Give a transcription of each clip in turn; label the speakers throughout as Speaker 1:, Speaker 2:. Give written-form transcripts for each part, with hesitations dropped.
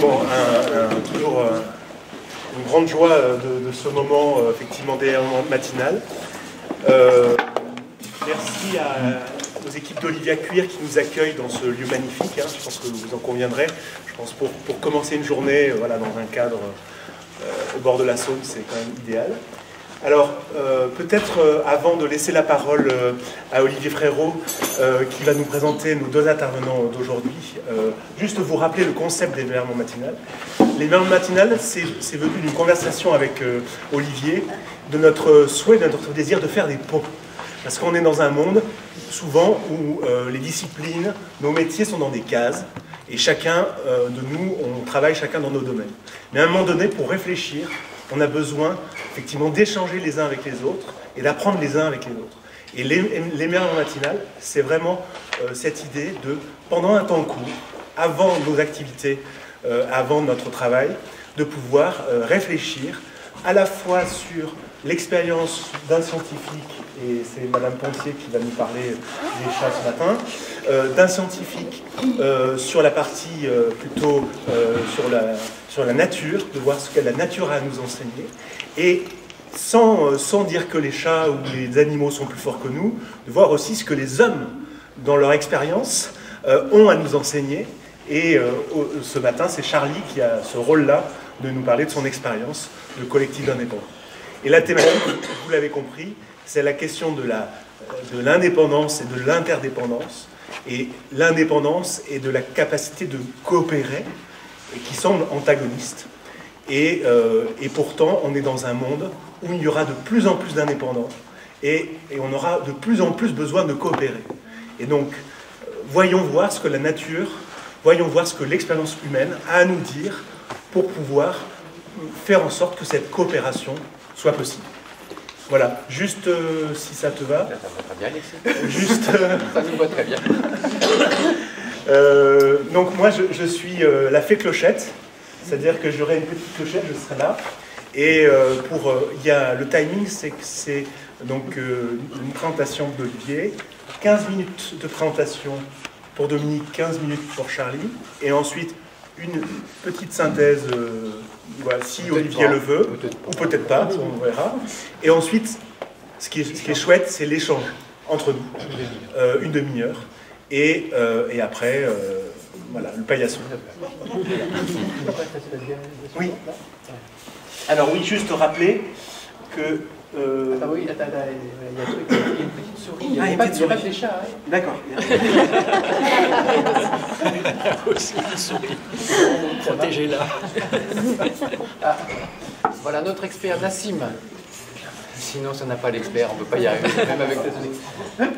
Speaker 1: effectivement, toujours une grande joie de ce moment, effectivement, matinal. Merci aux équipes d'Olivia Cuir qui nous accueillent dans ce lieu magnifique. Hein, je pense que vous en conviendrez. Je pense pour commencer une journée voilà, dans un cadre au bord de la Saône, c'est quand même idéal. Alors, peut-être avant de laisser la parole à Olivier Frérot, qui va nous présenter nos deux intervenants d'aujourd'hui, juste vous rappeler le concept d'émerveillement matinal. L'émerveillement matinal, c'est venu d'une conversation avec Olivier, de notre souhait, de notre désir de faire des ponts. Parce qu'on est dans un monde, souvent, où les disciplines, nos métiers sont dans des cases, et chacun de nous, on travaille chacun dans nos domaines. Mais à un moment donné, pour réfléchir, on a besoin effectivement d'échanger les uns avec les autres et d'apprendre les uns avec les autres. Et l'émerveillement matinal, c'est vraiment cette idée de, pendant un temps court, avant nos activités, avant notre travail, de pouvoir réfléchir à la fois sur l'expérience d'un scientifique, et c'est Madame Pontier qui va nous parler des chats ce matin, d'un scientifique sur la partie plutôt sur la nature, de voir ce que la nature a à nous enseigner, et sans dire que les chats ou les animaux sont plus forts que nous, de voir aussi ce que les hommes, dans leur expérience, ont à nous enseigner. Et ce matin, c'est Charlie qui a ce rôle-là de nous parler de son expérience de collectif d'indépendants. Et la thématique, vous l'avez compris, c'est la question de l'indépendance et de l'interdépendance, et l'indépendance et de la capacité de coopérer, et qui semblent antagonistes. Et pourtant, on est dans un monde où il y aura de plus en plus d'indépendants, et on aura de plus en plus besoin de coopérer. Et donc, voyons voir ce que la nature, voyons voir ce que l'expérience humaine a à nous dire pour pouvoir faire en sorte que cette coopération soit possible. Voilà, juste si ça te va.
Speaker 2: Ça va très bien, Alexis.
Speaker 1: Juste.
Speaker 2: Ça nous va très bien.
Speaker 1: Donc moi, je suis la fée clochette, c'est-à-dire que j'aurai une petite clochette, je serai là. Et le timing, c'est que c'est donc une présentation d'Olivier, 15 minutes de présentation pour Dominique, 15 minutes pour Charlie, et ensuite une petite synthèse, voilà, si Olivier le veut, ou peut-être pas, on verra. Et ensuite, ce qui est chouette, c'est l'échange entre nous, une demi-heure, et après, voilà, le paillasson. Oui. Alors oui, juste rappeler que...
Speaker 2: Ah oui, attends, il y a une petite souris. Il n'y a pas de chat. Hein.
Speaker 1: D'accord.
Speaker 3: Aussi une souris. Protégez-la.
Speaker 2: Ah, voilà notre expert Nassim. Sinon, ça n'a pas l'expert, on ne peut pas y arriver, même avec la souris.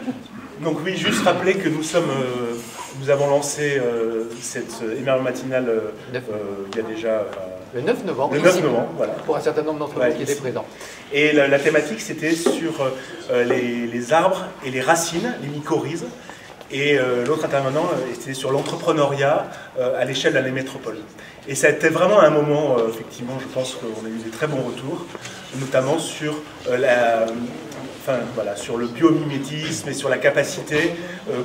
Speaker 1: Donc oui, juste rappeler que nous avons lancé cette émerveillement matinale il y a déjà...
Speaker 2: le 9 novembre.
Speaker 1: Le 9 novembre, voilà.
Speaker 2: Pour un certain nombre d'entre vous qui étaient présents.
Speaker 1: Et la thématique, c'était sur les arbres et les racines, les mycorhizes. Et l'autre intervenant était sur l'entrepreneuriat à l'échelle de la métropole. Et ça a été vraiment un moment, effectivement, je pense qu'on a eu des très bons retours, notamment sur sur le biomimétisme et sur la capacité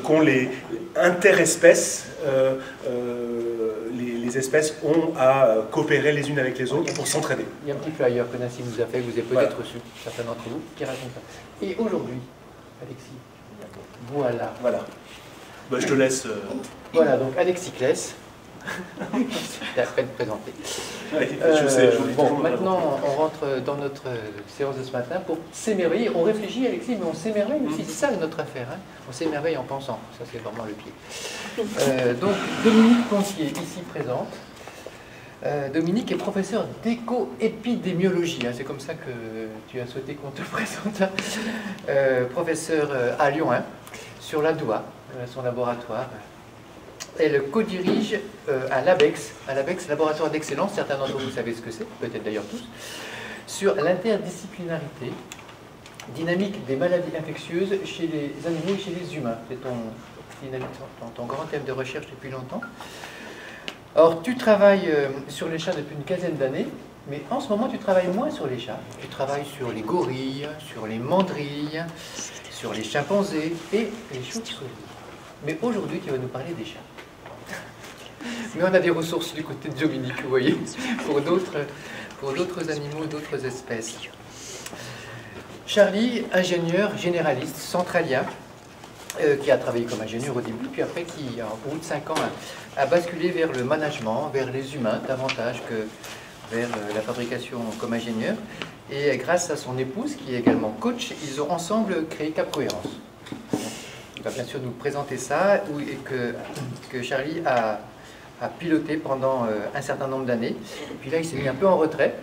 Speaker 1: qu'ont les interespèces, les espèces ont à coopérer les unes avec les autres pour s'entraider.
Speaker 2: Il y a un petit flyer que Nassim nous a fait, que vous avez peut-être reçu, certains d'entre vous, qui raconte ça. Et aujourd'hui, Alexis, voilà.
Speaker 1: Voilà. Bah, je te laisse...
Speaker 2: Voilà, donc Alexis Kless. C'est à peine présenté.
Speaker 1: Ouais, je sais,
Speaker 2: bon, maintenant, on rentre dans notre séance de ce matin pour s'émerveiller. On réfléchit, Alexis, mais on s'émerveille aussi. C'est ça notre affaire. Hein. On s'émerveille en pensant. Ça, c'est vraiment le pied. Donc, Dominique Pontier, ici présente. Dominique est professeur d'éco-épidémiologie. Hein. C'est comme ça que tu as souhaité qu'on te présente. Professeur à Lyon, hein, sur l'ADOA, son laboratoire. Elle co-dirige à l'ABEX, laboratoire d'excellence, certains d'entre vous savez ce que c'est, peut-être d'ailleurs tous, sur l'interdisciplinarité dynamique des maladies infectieuses chez les animaux et chez les humains. C'est ton grand thème de recherche depuis longtemps. Alors, tu travailles sur les chats depuis une quinzaine d'années, mais en ce moment, tu travailles moins sur les chats. Tu travailles sur les gorilles, sur les mandrilles, sur les chimpanzés et les chauves-souris. Mais aujourd'hui, tu vas nous parler des chats. Mais on a des ressources du côté de Dominique, vous voyez, pour d'autres animaux, d'autres espèces. Charlie, ingénieur généraliste centralien, qui a travaillé comme ingénieur au début, puis après qui, au bout de 5 ans, a basculé vers le management, vers les humains, davantage que vers la fabrication comme ingénieur. Et grâce à son épouse, qui est également coach, ils ont ensemble créé Cap Cohérence. Il va bien sûr nous présenter ça, et que Charlie a piloté pendant un certain nombre d'années. Puis là, il s'est mis un peu en retrait.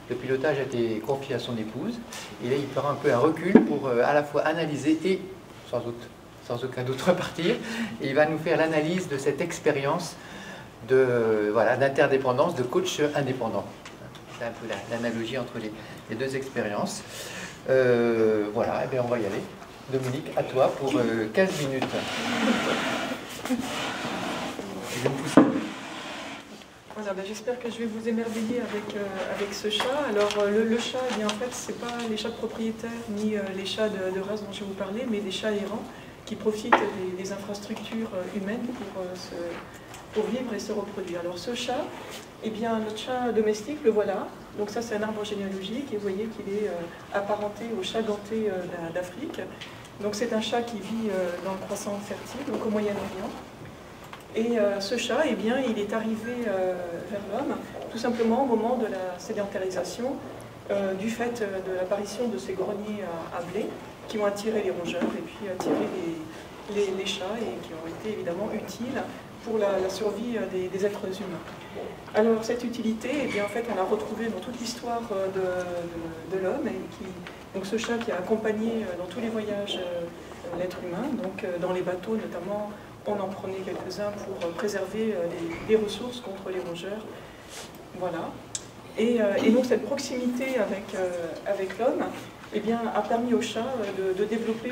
Speaker 2: Le pilotage a été confié à son épouse. Et là, il fera un peu un recul pour à la fois analyser et, sans aucun doute, repartir. Et il va nous faire l'analyse de cette expérience d'interdépendance, de coach indépendant. C'est un peu l'analogie entre les deux expériences. Voilà, et bien on va y aller. Dominique, à toi pour 15 minutes.
Speaker 4: Voilà, j'espère que je vais vous émerveiller avec ce chat. Alors le chat, eh bien, en fait, ce n'est pas les chats de propriétaires ni les chats de race dont je vais vous parler, mais des chats errants qui profitent des infrastructures humaines pour vivre et se reproduire. Alors ce chat, eh bien, notre chat domestique, le voilà. Donc ça, c'est un arbre généalogique et vous voyez qu'il est apparenté au chat ganté d'Afrique. Donc c'est un chat qui vit dans le croissant fertile, donc au Moyen-Orient. Et ce chat, eh bien, il est arrivé vers l'homme tout simplement au moment de la sédentarisation du fait de l'apparition de ces greniers à blé qui ont attiré les rongeurs et puis attiré les chats et qui ont été évidemment utiles pour la survie des êtres humains. Alors cette utilité, eh bien, en fait, on l'a retrouvée dans toute l'histoire de l'homme, donc ce chat qui a accompagné dans tous les voyages l'être humain, donc dans les bateaux notamment, on en prenait quelques-uns pour préserver les ressources contre les rongeurs. Voilà. Et donc cette proximité avec l'homme, eh bien, a permis au chat de développer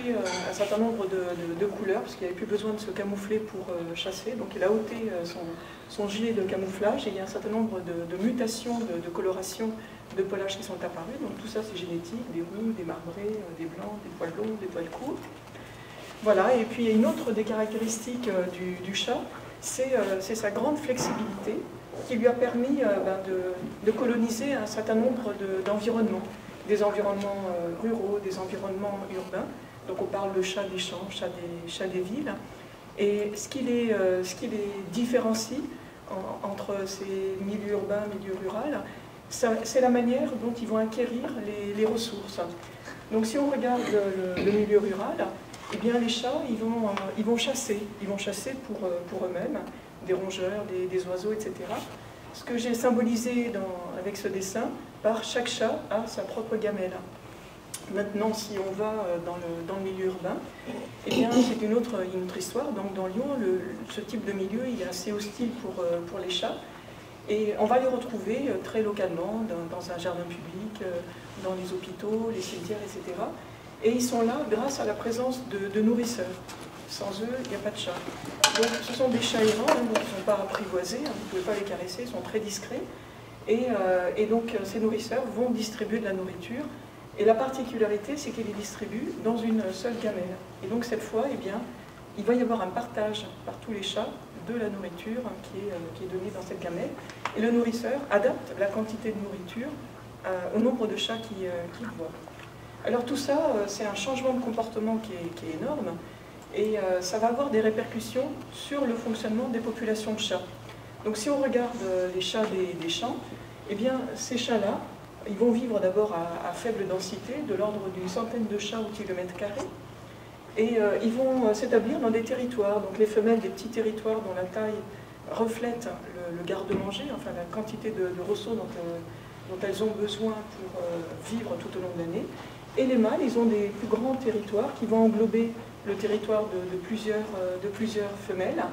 Speaker 4: un certain nombre de couleurs, parce qu'il n'avait plus besoin de se camoufler pour chasser. Donc il a ôté son gilet de camouflage et il y a un certain nombre de mutations, de colorations, de pelage qui sont apparues. Donc tout ça c'est génétique, des roux, des marbrés, des blancs, des poils longs, des poils courts. Voilà, et puis une autre des caractéristiques du chat, c'est sa grande flexibilité qui lui a permis de coloniser un certain nombre d'environnements. Des environnements ruraux, des environnements urbains. Donc on parle de chat des champs, chat des villes. Et ce qui les différencie entre ces milieux urbains, milieux ruraux, c'est la manière dont ils vont acquérir les ressources. Donc si on regarde le milieu rural, eh bien les chats, ils vont chasser pour eux-mêmes, des rongeurs, des oiseaux, etc. Ce que j'ai symbolisé avec ce dessin, par chaque chat a sa propre gamelle. Maintenant, si on va dans le milieu urbain, eh bien c'est une autre histoire. Donc dans Lyon, ce type de milieu il est assez hostile pour les chats. Et on va les retrouver très localement, dans un jardin public, dans les hôpitaux, les cimetières, etc. Et ils sont là grâce à la présence de nourrisseurs. Sans eux, il n'y a pas de chat. Donc ce sont des chats errants, donc ils ne sont pas apprivoisés, vous ne pouvez pas les caresser, ils sont très discrets. Et donc ces nourrisseurs vont distribuer de la nourriture. Et la particularité, c'est qu'ils les distribuent dans une seule gamelle. Et donc cette fois, eh bien, il va y avoir un partage par tous les chats de la nourriture qui est donnée dans cette gamelle. Et le nourrisseur adapte la quantité de nourriture au nombre de chats qu'il voit. Alors tout ça, c'est un changement de comportement qui est énorme. Et ça va avoir des répercussions sur le fonctionnement des populations de chats. Donc si on regarde les chats des champs, eh bien ces chats-là, ils vont vivre d'abord à faible densité, de l'ordre d'une centaine de chats au kilomètre carré, et ils vont s'établir dans des territoires. Donc les femelles, des petits territoires dont la taille reflète le garde-manger, enfin la quantité de ressources dont elles ont besoin pour vivre tout au long de l'année. Et les mâles, ils ont des plus grands territoires qui vont englober le territoire de plusieurs femelles.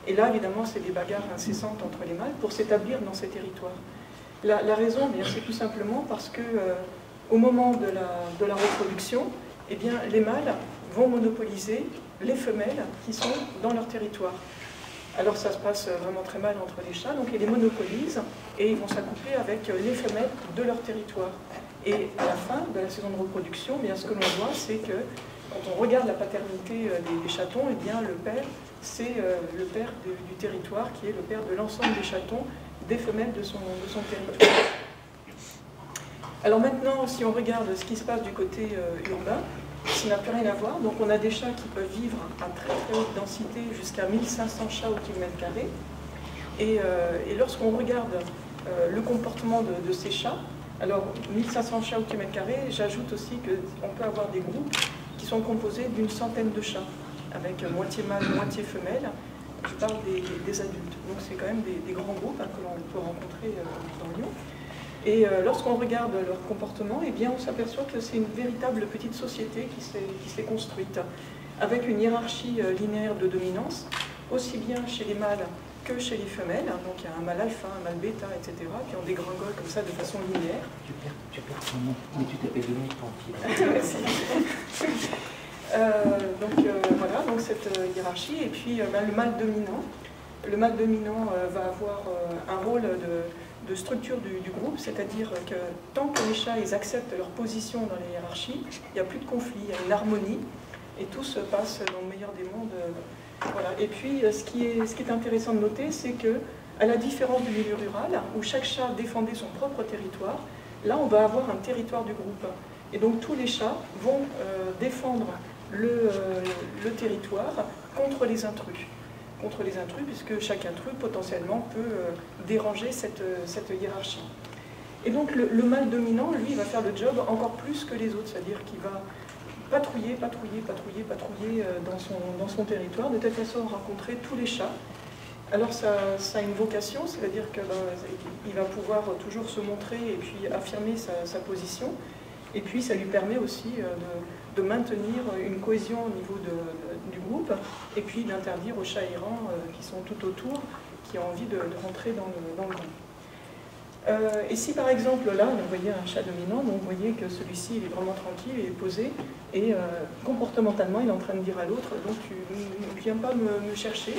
Speaker 4: Et là, évidemment, c'est des bagarres incessantes entre les mâles pour s'établir dans ces territoires. La raison, c'est tout simplement parce que au moment de la reproduction, eh bien, les mâles vont monopoliser les femelles qui sont dans leur territoire. Alors ça se passe vraiment très mal entre les chats, donc ils les monopolisent et ils vont s'accoupler avec les femelles de leur territoire. Et à la fin de la saison de reproduction, bien, ce que l'on voit, c'est que quand on regarde la paternité des chatons, eh bien le père, c'est le père du territoire, qui est le père de l'ensemble des chatons, des femelles de son territoire. Alors maintenant, si on regarde ce qui se passe du côté urbain, ça n'a plus rien à voir. Donc on a des chats qui peuvent vivre à très très haute densité, jusqu'à 1500 chats au kilomètre carré. Et lorsqu'on regarde le comportement de ces chats, alors 1500 chats au kilomètre carré, j'ajoute aussi qu'on peut avoir des groupes qui sont composés d'une centaine de chats, avec moitié mâle, moitié femelle. Je parle des adultes. Donc c'est quand même des grands groupes que l'on peut rencontrer dans Lyon. Et lorsqu'on regarde leur comportement, eh bien, on s'aperçoit que c'est une véritable petite société qui s'est construite, avec une hiérarchie linéaire de dominance, aussi bien chez les mâles que chez les femelles. Donc il y a un mâle alpha, un mâle bêta, etc., qui ont des gringoles comme ça de façon linéaire.
Speaker 2: Tu perds ton nom, mais tu t'appelles Dominique Pantier.
Speaker 4: Voilà, donc cette hiérarchie. Et puis le mâle dominant. Le mâle dominant va avoir un rôle de structure du groupe, c'est-à-dire que tant que les chats ils acceptent leur position dans la hiérarchie, il n'y a plus de conflit, il y a une harmonie, et tout se passe dans le meilleur des mondes. Voilà. Et puis ce qui est intéressant de noter, c'est que, à la différence du milieu rural, où chaque chat défendait son propre territoire, là on va avoir un territoire du groupe. Et donc tous les chats vont défendre le territoire contre les intrus. Puisque chaque intrus potentiellement peut déranger cette hiérarchie. Et donc le mâle dominant, lui, va faire le job encore plus que les autres, c'est-à-dire qu'il va patrouiller dans son territoire, de telle façon à rencontrer tous les chats. Alors ça a une vocation, c'est-à-dire qu'il va pouvoir toujours se montrer et puis affirmer sa position, et puis ça lui permet aussi de maintenir une cohésion au niveau du groupe, et puis d'interdire aux chats errants qui sont tout autour, qui ont envie de rentrer dans le groupe. Et si par exemple là, vous voyez un chat dominant, donc vous voyez que celui-ci il est vraiment tranquille, il est posé, et comportementalement il est en train de dire à l'autre, donc tu ne viens pas me chercher,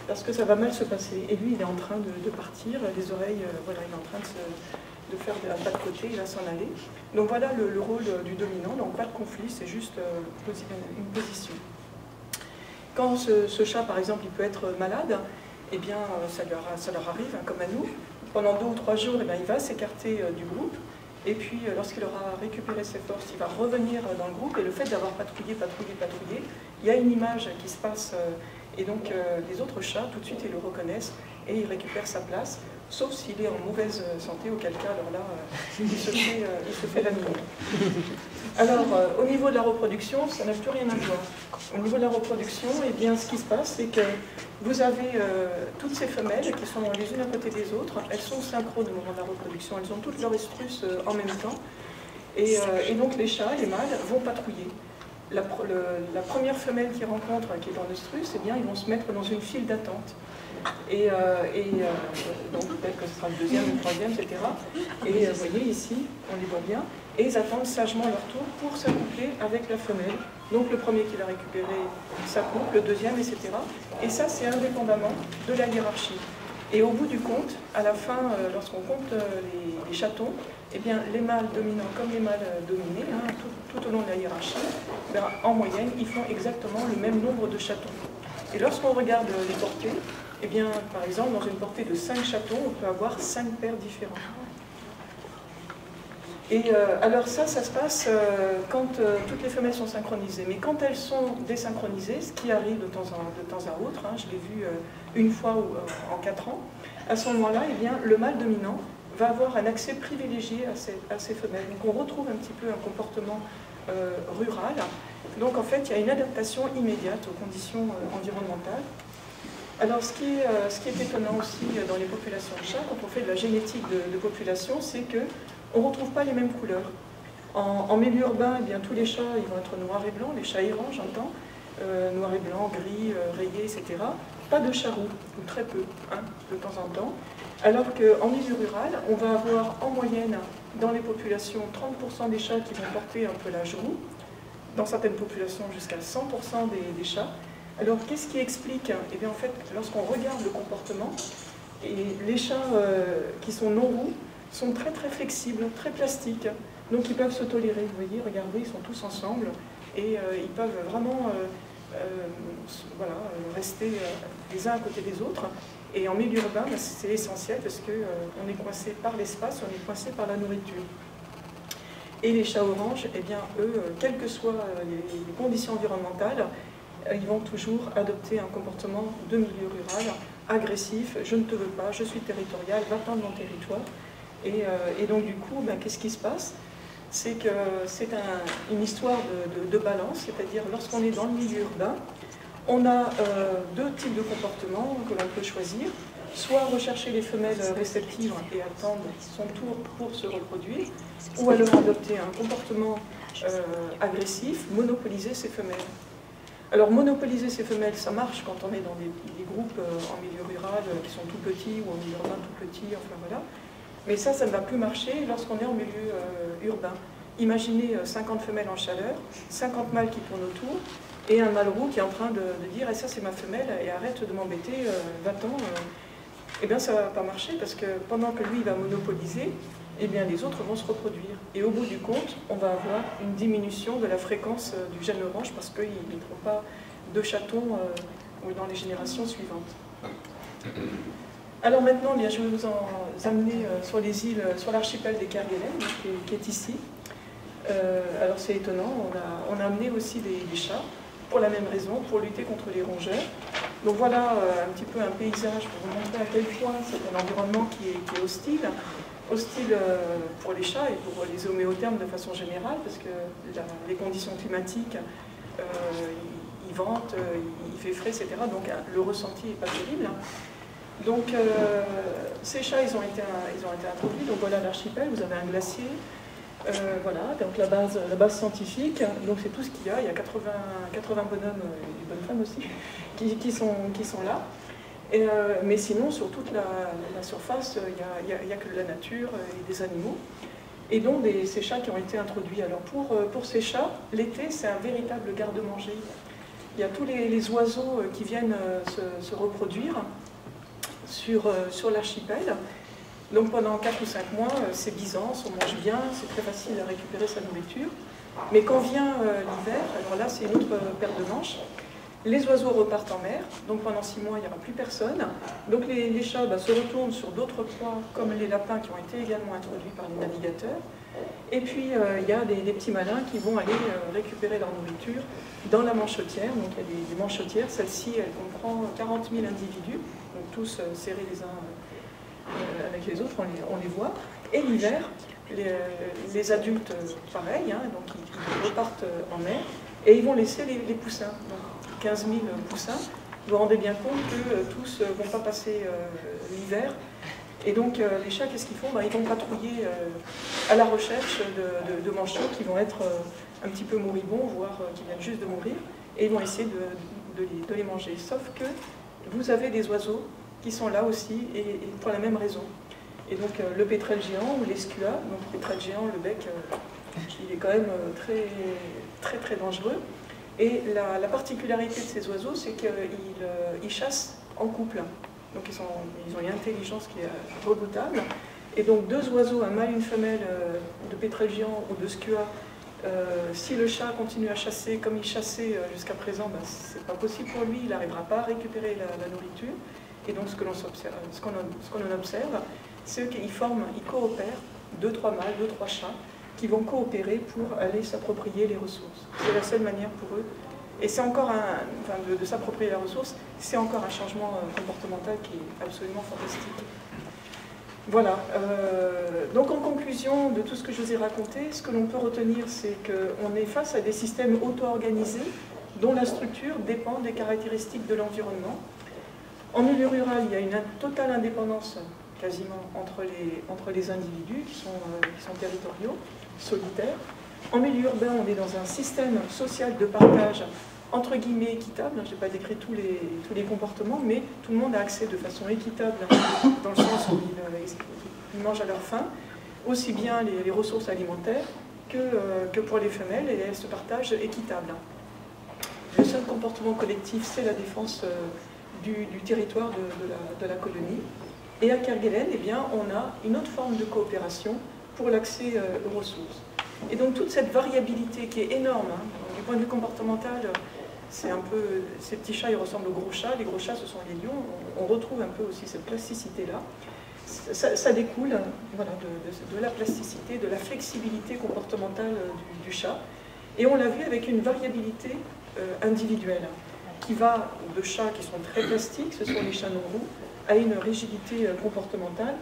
Speaker 4: parce que ça va mal se passer. Et lui il est en train de partir, les oreilles, voilà, il est en train de faire un pas de côté, il va s'en aller. Donc voilà le rôle du dominant, donc pas de conflit, c'est juste une position. Quand ce chat, par exemple, il peut être malade, eh bien ça leur arrive, comme à nous. Pendant 2 ou 3 jours, eh bien, il va s'écarter du groupe, et puis lorsqu'il aura récupéré ses forces, il va revenir dans le groupe, et le fait d'avoir patrouillé, il y a une image qui se passe, et donc les autres chats, tout de suite, ils le reconnaissent, et il récupère sa place, sauf s'il est en mauvaise santé, auquel cas, alors là, il se fait l'animer. Alors, au niveau de la reproduction, ça n'a plus rien à voir. Au niveau de la reproduction, eh bien, ce qui se passe, c'est que vous avez toutes ces femelles qui sont les unes à côté des autres, elles sont synchrones au moment de la reproduction, elles ont toutes leur estrus en même temps, et donc les chats, les mâles, vont patrouiller. La première femelle qu'ils rencontrent, qui est dans l'estrus, eh bien, ils vont se mettre dans une file d'attente. Donc peut-être que ce sera le deuxième, le troisième, etc. Et vous voyez ici, on les voit bien, et ils attendent sagement leur tour pour s'accoupler avec la femelle. Donc le premier qui l'a récupéré s'accouple, le deuxième, etc. Et ça, c'est indépendamment de la hiérarchie. Et au bout du compte, à la fin, lorsqu'on compte les chatons, eh bien, les mâles dominants comme les mâles dominés, tout au long de la hiérarchie, en moyenne, ils font exactement le même nombre de chatons. Et lorsqu'on regarde les portées, eh bien, par exemple, dans une portée de 5 chatons, on peut avoir 5 paires différents. Et alors ça se passe quand toutes les femelles sont synchronisées. Mais quand elles sont désynchronisées, ce qui arrive de temps à autre, je l'ai vu une fois en 4 ans, à ce moment-là, eh bien, le mâle dominant va avoir un accès privilégié à ces femelles. Donc on retrouve un petit peu un comportement rural. Donc en fait, il y a une adaptation immédiate aux conditions environnementales. Alors ce qui est étonnant aussi dans les populations de chats, quand on fait de la génétique de population, c'est qu'on ne retrouve pas les mêmes couleurs. En milieu urbain, eh bien, tous les chats ils vont être noirs et blancs, les chats errants j'entends, noir et blanc, gris, rayés, etc. Pas de chat roux, ou très peu, de temps en temps. Alors qu'en milieu rural, on va avoir en moyenne dans les populations 30% des chats qui vont porter un pelage roux, dans certaines populations jusqu'à 100% des chats. Alors, qu'est-ce qui explique? Eh bien, en fait, lorsqu'on regarde le comportement, et les chats qui sont non roux sont très très flexibles, très plastiques, donc ils peuvent se tolérer. Vous voyez, regardez, ils sont tous ensemble, et ils peuvent vraiment voilà, rester les uns à côté des autres. Et en milieu urbain, c'est essentiel parce qu'on est coincé par l'espace, on est coincé par la nourriture. Et les chats oranges, eh bien, eux, quelles que soient les conditions environnementales, ils vont toujours adopter un comportement de milieu rural, agressif, je ne te veux pas, je suis territorial, va-t'en de mon territoire. Et donc du coup, ben, qu'est-ce qui se passe? C'est que c'est une histoire de balance, c'est-à-dire lorsqu'on est dans le milieu urbain, on a deux types de comportements que l'on peut choisir, soit rechercher les femelles réceptives et attendre son tour pour se reproduire, ou alors adopter un comportement agressif, monopoliser ces femelles. Alors monopoliser ces femelles, ça marche quand on est dans des groupes en milieu rural qui sont tout petits ou en milieu urbain tout petit, enfin voilà. Mais ça ne va plus marcher lorsqu'on est en milieu urbain. Imaginez 50 femelles en chaleur, 50 mâles qui tournent autour, et un mâle roux qui est en train de dire « ça c'est ma femelle et arrête de m'embêter, va-t'en ». Eh bien ça ne va pas marcher parce que pendant que lui il va monopoliser, eh bien les autres vont se reproduire. Et au bout du compte, on va avoir une diminution de la fréquence du gène orange parce qu'ils ne feront pas de chatons dans les générations suivantes. Alors maintenant, bien, je vais vous amener sur les îles, sur l'archipel des Kerguelen, qui est ici. Alors c'est étonnant, on a amené aussi des chats, pour la même raison, pour lutter contre les rongeurs. Donc voilà un petit peu un paysage pour vous montrer à quel point c'est un environnement qui est hostile. Hostile pour les chats et pour les homéothermes de façon générale, parce que les conditions climatiques, il vente, il fait frais, etc. Donc le ressenti n'est pas terrible. Donc ces chats, ils ont été introduits. Donc voilà l'archipel, vous avez un glacier. Voilà, donc la base scientifique, donc c'est tout ce qu'il y a. Il y a 80 bonhommes et bonnes femmes aussi qui sont là. Mais sinon, sur toute la surface, il n'y a que de la nature et des animaux. Et donc ces chats qui ont été introduits. Alors pour ces chats, l'été, c'est un véritable garde-manger. Il y a tous les oiseaux qui viennent se reproduire sur l'archipel. Donc pendant 4 ou 5 mois, c'est Byzance, on mange bien, c'est très facile à récupérer sa nourriture. Mais quand vient l'hiver, alors là c'est une autre paire de manches, les oiseaux repartent en mer, donc pendant 6 mois il n'y aura plus personne. Donc les chats se retournent sur d'autres proies, comme les lapins qui ont été également introduits par les navigateurs. Et puis il y a des petits malins qui vont aller récupérer leur nourriture dans la manchotière. Donc il y a des manchotières, celle-ci elle comprend 40 000 individus, donc tous serrés les uns avec les autres, on les voit. Et l'hiver, les adultes, pareil, hein, donc ils repartent en mer, et ils vont laisser les poussins, donc 15 000 poussins. Vous vous rendez bien compte que tous ne vont pas passer l'hiver. Et donc les chats, qu'est-ce qu'ils font? Ils vont patrouiller à la recherche de manchots qui vont être un petit peu moribonds, voire qui viennent juste de mourir, et ils vont essayer de les manger. Sauf que vous avez des oiseaux qui sont là aussi, et pour la même raison. Et donc le pétrel géant ou l'escua, donc le pétrel géant, le bec, il est quand même très dangereux. Et la particularité de ces oiseaux, c'est qu'ils chassent en couple. Donc ils ont une intelligence qui est redoutable. Et donc 2 oiseaux, un mâle et une femelle de pétrel géant ou de skua, si le chat continue à chasser comme il chassait jusqu'à présent, c'est pas possible pour lui, il n'arrivera pas à récupérer la nourriture. Et donc ce qu'on observe, c'est qu'ils coopèrent, 2-3 mâles, 2-3 chats, qui vont coopérer pour aller s'approprier les ressources. C'est la seule manière pour eux. Et c'est encore de s'approprier la ressource, c'est encore un changement comportemental qui est absolument fantastique. Voilà. Donc en conclusion de tout ce que je vous ai raconté, ce que l'on peut retenir, c'est qu'on est face à des systèmes auto-organisés dont la structure dépend des caractéristiques de l'environnement. En milieu rural, il y a une totale indépendance quasiment entre les individus qui sont territoriaux, solitaires. En milieu urbain, on est dans un système social de partage entre guillemets équitable. Je n'ai pas décrit tous les comportements, mais tout le monde a accès de façon équitable dans le sens où ils mangent à leur faim, aussi bien les ressources alimentaires que pour les femelles, et elles se partagent équitable. Le seul comportement collectif, c'est la défense du territoire de la colonie. Et à Kerguelen, eh bien, on a une autre forme de coopération pour l'accès aux ressources. Et donc toute cette variabilité qui est énorme, hein, du point de vue comportemental, c'est un peu, ces petits chats ils ressemblent aux gros chats, les gros chats ce sont les lions, on retrouve un peu aussi cette plasticité-là. Ça découle voilà, de la plasticité, de la flexibilité comportementale du chat. Et on l'a vu avec une variabilité individuelle qui va de chats qui sont très plastiques, ce sont les chats non roux, à une rigidité comportementale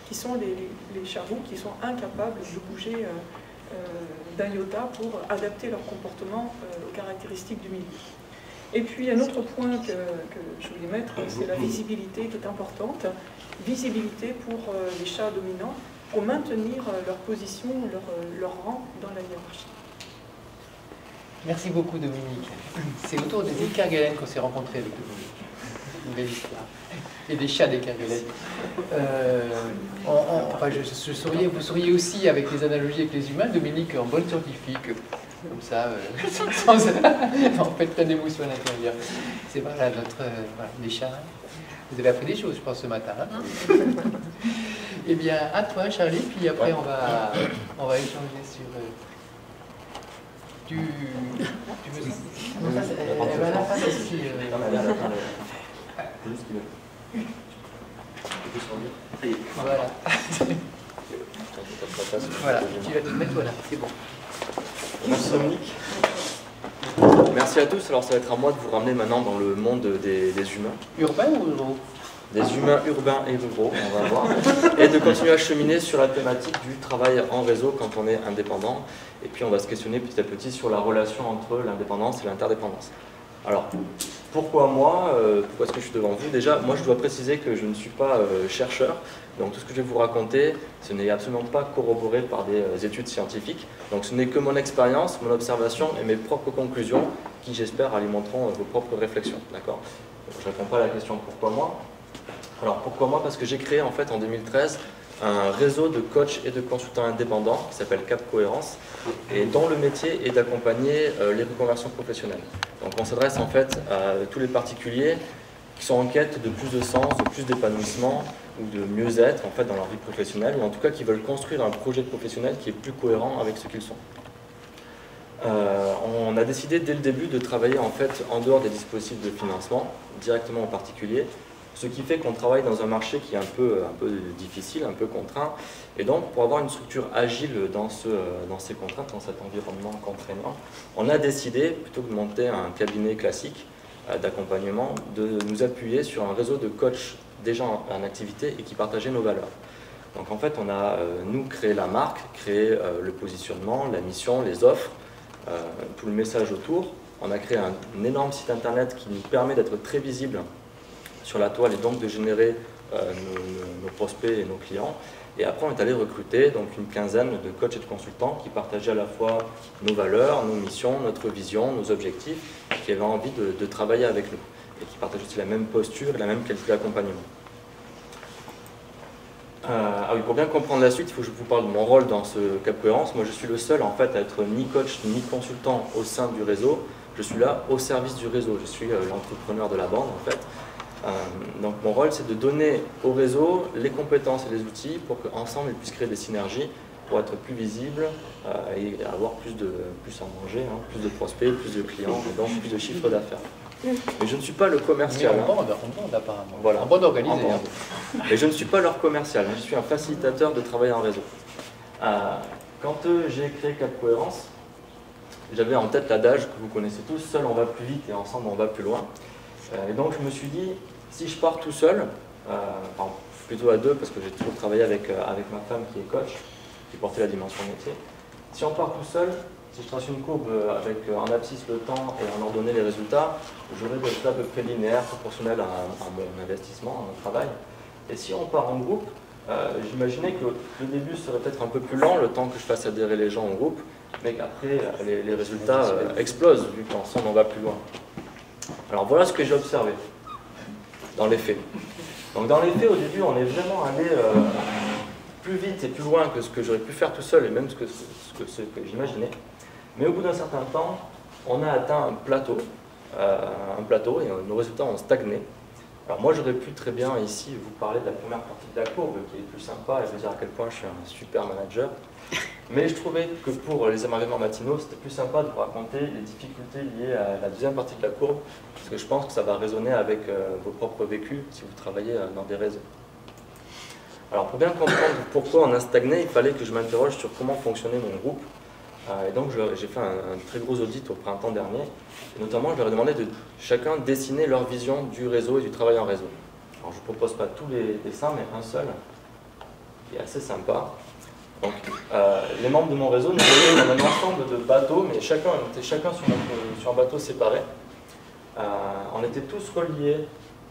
Speaker 4: qui sont les chats roux qui sont incapables de bouger d'un iota pour adapter leur comportement aux caractéristiques du milieu. Et puis un autre point que je voulais mettre, c'est la visibilité qui est importante. Visibilité pour les chats dominants, pour maintenir leur position, leur rang dans la hiérarchie.
Speaker 2: Merci beaucoup Dominique. C'est autour des écargalènes qu'on s'est rencontrés avec Dominique. Une belle histoire. Et des chats d'écargalènes. Vous souriez aussi avec les analogies avec les humains, Dominique en bonne scientifique, comme ça, sans en fait plein d'émotions à l'intérieur. C'est voilà, les chats. Vous avez appris des choses, je pense, ce matin. Hein. Eh bien, à toi, Charlie, puis après, on va échanger sur... Tu veux... Voilà. Voilà, tu vas te mettre, voilà, c'est bon.
Speaker 5: Merci Dominique. Merci à tous. Alors ça va être à moi de vous ramener maintenant dans le monde des humains.
Speaker 2: Urbain ou ruraux?
Speaker 5: Des humains urbains et ruraux, on va voir. Et de continuer à cheminer sur la thématique du travail en réseau quand on est indépendant. Et puis on va se questionner petit à petit sur la relation entre l'indépendance et l'interdépendance. Alors, pourquoi moi? Pourquoi est-ce que je suis devant vous? Déjà, moi je dois préciser que je ne suis pas chercheur. Donc tout ce que je vais vous raconter, ce n'est absolument pas corroboré par des études scientifiques. Donc ce n'est que mon expérience, mon observation et mes propres conclusions qui, j'espère, alimenteront vos propres réflexions. D'accord? Je ne réponds pas à la question pourquoi moi. Alors pourquoi moi? Parce que j'ai créé en fait en 2013 un réseau de coachs et de consultants indépendants qui s'appelle Cap Cohérence et dont le métier est d'accompagner les reconversions professionnelles. Donc on s'adresse en fait à tous les particuliers qui sont en quête de plus de sens, de plus d'épanouissement ou de mieux-être en fait dans leur vie professionnelle, ou en tout cas qui veulent construire un projet professionnel qui est plus cohérent avec ce qu'ils sont. On a décidé dès le début de travailler en fait en dehors des dispositifs de financement, directement aux particuliers, ce qui fait qu'on travaille dans un marché qui est un peu difficile, un peu contraint, et donc pour avoir une structure agile dans ces contraintes, dans cet environnement contraignant, on a décidé, plutôt que de monter un cabinet classique d'accompagnement, de nous appuyer sur un réseau de coachs déjà en activité et qui partageaient nos valeurs. Donc en fait, on a, nous, créé la marque, créé le positionnement, la mission, les offres, tout le message autour. On a créé un énorme site internet qui nous permet d'être très visible sur la toile et donc de générer nos prospects et nos clients. Et après, on est allé recruter donc une quinzaine de coachs et de consultants qui partageaient à la fois nos valeurs, nos missions, notre vision, nos objectifs, qui avaient envie de travailler avec nous et qui partagent aussi la même posture et la même qualité d'accompagnement. Oui, pour bien comprendre la suite, il faut que je vous parle de mon rôle dans ce Cap Cohérence. Moi, je suis le seul en fait à être ni coach ni consultant au sein du réseau. Je suis là au service du réseau. Je suis l'entrepreneur de la bande en fait. Donc mon rôle, c'est de donner au réseau les compétences et les outils pour qu'ensemble, ils puissent créer des synergies pour être plus visibles et avoir plus à manger, hein, plus de prospects, plus de clients et donc plus de chiffre d'affaires. Mais je ne suis pas le commercial.
Speaker 2: En bande apparemment.
Speaker 5: Voilà.
Speaker 2: En bande organisée.
Speaker 5: Mais je ne suis pas leur commercial, je suis un facilitateur de travail en réseau. Quand j'ai créé Cap Cohérence, j'avais en tête l'adage que vous connaissez tous, seul on va plus vite et ensemble on va plus loin. Et donc je me suis dit, si je pars tout seul, enfin, plutôt à deux parce que j'ai toujours travaillé avec ma femme qui est coach, qui portait la dimension métier, si on part tout seul, si je trace une courbe avec en abscisse le temps et en ordonnée les résultats, j'aurai des résultats à peu près linéaires, proportionnels à mon investissement, à mon travail. Et si on part en groupe, j'imaginais que le début serait peut-être un peu plus lent, le temps que je fasse adhérer les gens au groupe, mais qu'après les résultats explosent, vu qu'ensemble on va plus loin. Alors voilà ce que j'ai observé, dans les faits. Donc dans les faits, au début, on est vraiment allé plus vite et plus loin que ce que j'aurais pu faire tout seul, et même ce que j'imaginais. Mais au bout d'un certain temps, on a atteint un plateau et nos résultats ont stagné. Alors moi j'aurais pu très bien ici vous parler de la première partie de la courbe qui est plus sympa et vous dire à quel point je suis un super manager. Mais je trouvais que pour les émerveillements matinaux, c'était plus sympa de vous raconter les difficultés liées à la deuxième partie de la courbe, parce que je pense que ça va résonner avec vos propres vécus si vous travaillez dans des réseaux. Alors pour bien comprendre pourquoi on a stagné, il fallait que je m'interroge sur comment fonctionnait mon groupe. Et donc j'ai fait un très gros audit au printemps dernier. Et notamment, je leur ai demandé de chacun dessiner leur vision du réseau et du travail en réseau. Alors je ne vous propose pas tous les dessins, mais un seul, qui est assez sympa. Donc, les membres de mon réseau, nous voyaient dans un ensemble de bateaux, mais on était chacun sur un bateau séparé. On était tous reliés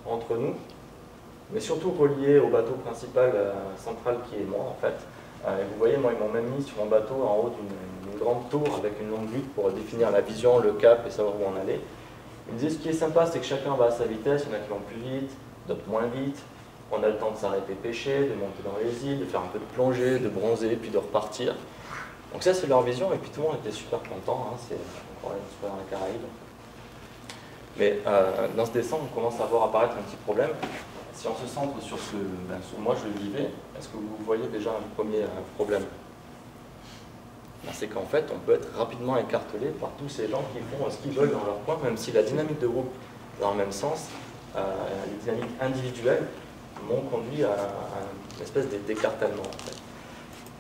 Speaker 5: entre nous, mais surtout reliés au bateau principal central qui est moi, en fait. Et vous voyez, moi, ils m'ont même mis sur mon bateau en haut d'une grande tour avec une longue butte pour définir la vision, le cap et savoir où on allait. Ils me disaient, ce qui est sympa, c'est que chacun va à sa vitesse, il y en a qui vont plus vite, d'autres moins vite. On a le temps de s'arrêter pêcher, de monter dans les îles, de faire un peu de plongée, de bronzer, puis de repartir. Donc ça, c'est leur vision, et puis tout le monde était super content, hein, c'est encore une soirée dans les Caraïbes. Mais dans ce dessin, on commence à voir apparaître un petit problème. Si on se centre sur ce que moi je le vivais, est-ce que vous voyez déjà un premier problème? C'est qu'en fait, on peut être rapidement écartelé par tous ces gens qui font ce qu'ils veulent dans leur coin, même si la dynamique de groupe va dans le même sens, les dynamiques individuelles m'ont conduit à une espèce d'écartèlement. En fait.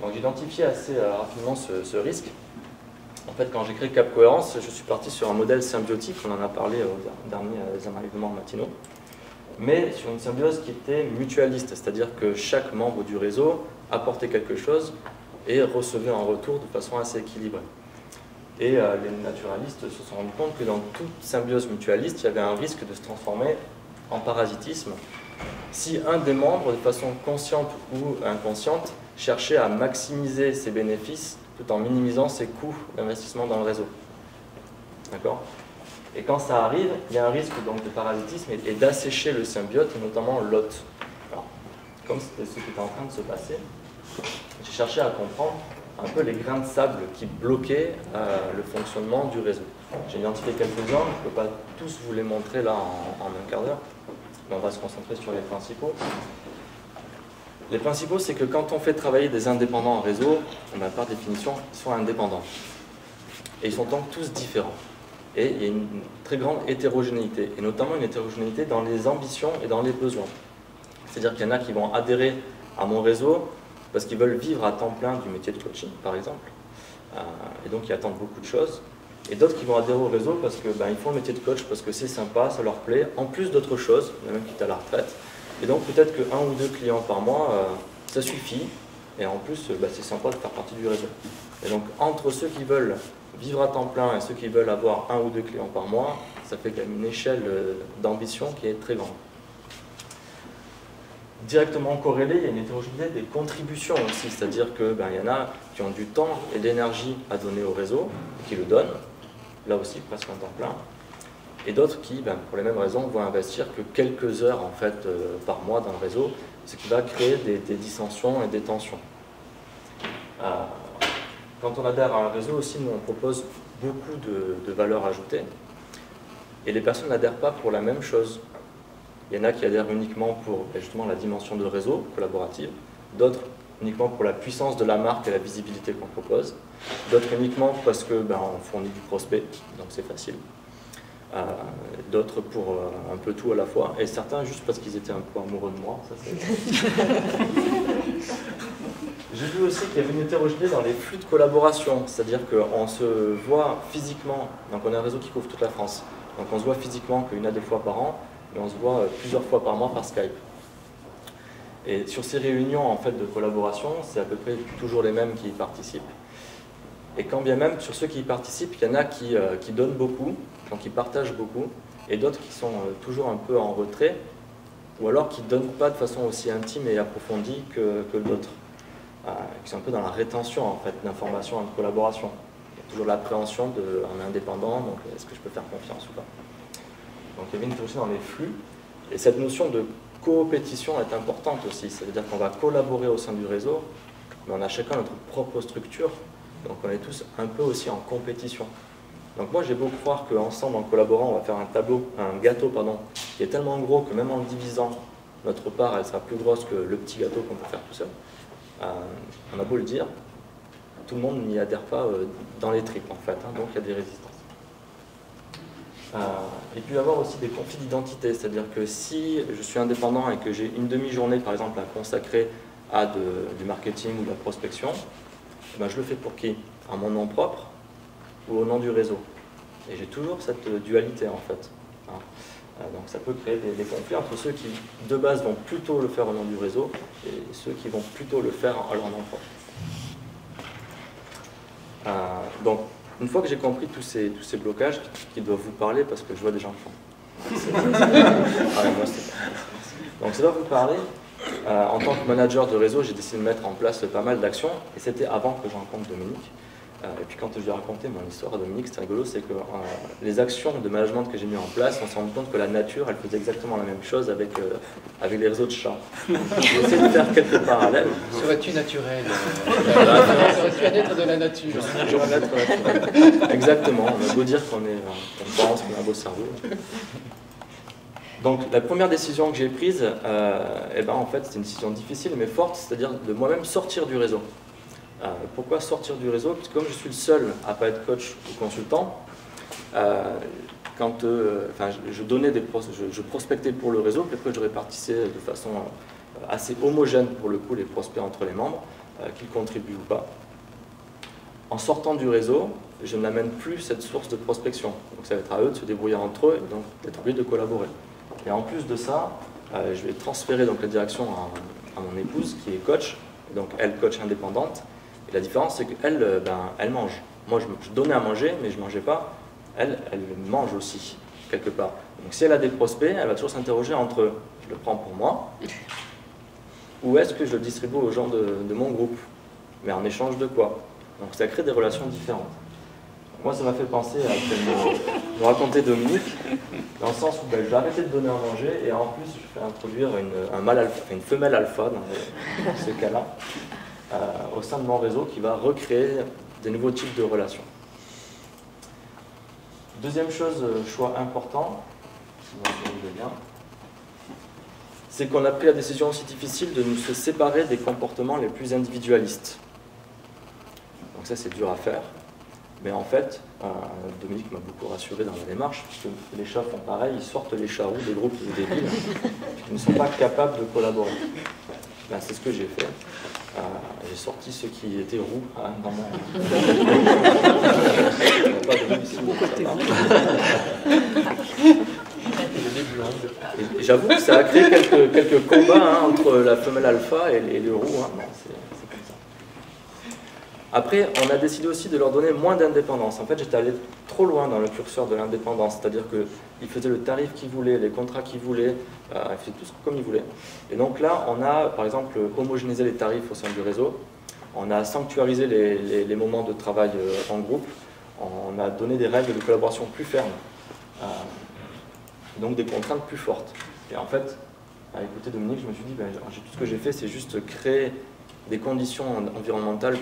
Speaker 5: Donc j'ai identifié assez rapidement ce risque. En fait, quand j'ai créé Cap Cohérence, je suis parti sur un modèle symbiotique, on en a parlé aux derniers émerveillements matinaux, mais sur une symbiose qui était mutualiste, c'est-à-dire que chaque membre du réseau apportait quelque chose et recevait en retour de façon assez équilibrée. Et les naturalistes se sont rendus compte que dans toute symbiose mutualiste, il y avait un risque de se transformer en parasitisme si un des membres, de façon consciente ou inconsciente, cherchait à maximiser ses bénéfices tout en minimisant ses coûts d'investissement dans le réseau. D'accord ? Et quand ça arrive, il y a un risque donc, de parasitisme et d'assécher le symbiote, et notamment l'hôte. Alors, comme c'était ce qui était en train de se passer, j'ai cherché à comprendre un peu les grains de sable qui bloquaient le fonctionnement du réseau. J'ai identifié quelques-uns, je ne peux pas tous vous les montrer là en un quart d'heure, mais on va se concentrer sur les principaux. Les principaux, c'est que quand on fait travailler des indépendants en réseau, par définition, ils sont indépendants. Et ils sont donc tous différents. Et il y a une très grande hétérogénéité, et notamment une hétérogénéité dans les ambitions et dans les besoins. C'est-à-dire qu'il y en a qui vont adhérer à mon réseau parce qu'ils veulent vivre à temps plein du métier de coaching, par exemple, et donc ils attendent beaucoup de choses. Et d'autres qui vont adhérer au réseau parce qu'ils font le métier de coach parce que c'est sympa, ça leur plaît, en plus d'autres choses, il y en a même qui est à la retraite. Et donc peut-être que 1 ou 2 clients par mois, ça suffit, et en plus c'est sympa de faire partie du réseau. Et donc entre ceux qui veulent vivre à temps plein et ceux qui veulent avoir 1 ou 2 clients par mois, ça fait quand même une échelle d'ambition qui est très grande. Directement corrélé, il y a une hétérogénéité des contributions aussi, c'est-à-dire qu'il y en a qui ont du temps et de l'énergie à donner au réseau, et qui le donnent, là aussi presque un temps plein, et d'autres qui, pour les mêmes raisons, vont investir que quelques heures en fait, par mois dans le réseau, ce qui va créer des dissensions et des tensions. Quand on adhère à un réseau aussi, nous on propose beaucoup de valeurs ajoutées, et les personnes n'adhèrent pas pour la même chose. Il y en a qui adhèrent uniquement pour justement la dimension de réseau collaborative, d'autres uniquement pour la puissance de la marque et la visibilité qu'on propose, d'autres uniquement parce que on fournit du prospect, donc c'est facile, d'autres pour un peu tout à la fois, et certains juste parce qu'ils étaient un peu amoureux de moi. Ça, j'ai vu aussi qu'il y avait une hétérogénéité dans les flux de collaboration, c'est-à-dire qu'on se voit physiquement, donc on a un réseau qui couvre toute la France, donc on se voit physiquement qu'une à 2 fois par an, mais on se voit plusieurs fois par mois par Skype. Et sur ces réunions en fait, de collaboration, c'est à peu près toujours les mêmes qui y participent. Et quand bien même, sur ceux qui y participent, il y en a qui donnent beaucoup, donc qui partagent beaucoup, et d'autres qui sont toujours un peu en retrait, ou alors qui ne donnent pas de façon aussi intime et approfondie que d'autres, qui sont un peu dans la rétention en fait, d'informations et de collaboration. Il y a toujours l'appréhension d'un indépendant, donc est-ce que je peux faire confiance ou pas. Donc il y avait une hétérogénéité dans les flux, et cette notion de coopétition est importante aussi, ça veut dire qu'on va collaborer au sein du réseau, mais on a chacun notre propre structure, donc on est tous un peu aussi en compétition. Donc moi j'ai beau croire qu'ensemble, en collaborant, on va faire un gâteau qui est tellement gros que même en le divisant, notre part elle sera plus grosse que le petit gâteau qu'on peut faire tout seul. On a beau le dire, tout le monde n'y adhère pas dans les tripes en fait, hein, donc il y a des résistances. Et puis avoir aussi des conflits d'identité, c'est-à-dire que si je suis indépendant et que j'ai une demi-journée par exemple à consacrer à du marketing ou de la prospection, ben, je le fais pour qui? À mon nom propre ou au nom du réseau? Et j'ai toujours cette dualité en fait. Hein. Donc ça peut créer des conflits entre ceux qui de base vont plutôt le faire au nom du réseau et ceux qui vont plutôt le faire à leur nom propre. Donc une fois que j'ai compris tous ces blocages qui doivent vous parler, parce que je vois des gens qui font. Donc ça doit vous parler. En tant que manager de réseau, j'ai décidé de mettre en place pas mal d'actions, et c'était avant que je rencontre Dominique. Et puis quand je lui ai raconté mon histoire à Dominique, c'était rigolo, c'est que les actions de management que j'ai mis en place, on s'est rendu compte que la nature, elle faisait exactement la même chose avec les réseaux de chats. J'ai essayé de faire quelques parallèles.
Speaker 2: Serais-tu naturel? Serais-tu un être de la nature?
Speaker 5: Je suis toujours un être naturel. Exactement, on a beau dire qu'on pense qu'on a un beau cerveau. Donc la première décision que j'ai prise, en fait c'était une décision difficile mais forte, c'est-à-dire de moi-même sortir du réseau. Pourquoi sortir du réseau? Parce que comme je suis le seul à ne pas être coach ou consultant, quand je prospectais pour le réseau, puis après je répartissais de façon assez homogène pour le coup les prospects entre les membres, qu'ils contribuent ou pas. En sortant du réseau, je n'amène plus cette source de prospection. Donc ça va être à eux de se débrouiller entre eux et donc d'être obligé de collaborer. Et en plus de ça, je vais transférer donc la direction à mon épouse qui est coach, donc elle coach indépendante. Et la différence c'est qu'elle elle mange. Moi je donnais à manger mais je ne mangeais pas. Elle mange aussi quelque part. Donc si elle a des prospects, elle va toujours s'interroger entre je le prends pour moi ou est-ce que je le distribue aux gens de mon groupe, mais en échange de quoi? Donc ça crée des relations différentes. Moi, ça m'a fait penser à ce que me racontait Dominique, dans le sens où je vais arrêter de donner à manger et en plus, je fais introduire une femelle alpha dans ce cas-là, au sein de mon réseau qui va recréer des nouveaux types de relations. Deuxième chose, choix important, c'est qu'on a pris la décision aussi difficile de nous se séparer des comportements les plus individualistes. Donc ça, c'est dur à faire. Mais en fait, Dominique m'a beaucoup rassuré dans la démarche, parce que les chats font pareil, ils sortent les chats roux des groupes débiles, qui ne sont pas capables de collaborer. Ben, c'est ce que j'ai fait. J'ai sorti ceux qui étaient roux dans mon... Et j'avoue que ça a créé quelques combats entre la femelle alpha et les roux. Bon, c'est comme ça. Après, on a décidé aussi de leur donner moins d'indépendance. En fait, j'étais allé trop loin dans le curseur de l'indépendance, c'est-à-dire qu'ils faisaient le tarif qu'ils voulaient, les contrats qu'ils voulaient, ils faisaient tout comme ils voulaient. Et donc là, on a, par exemple, homogénéisé les tarifs au sein du réseau, on a sanctuarisé les moments de travail en groupe, on a donné des règles de collaboration plus fermes, donc des contraintes plus fortes. Et en fait, à écouter Dominique, je me suis dit, tout ce que j'ai fait, c'est juste créer des conditions environnementales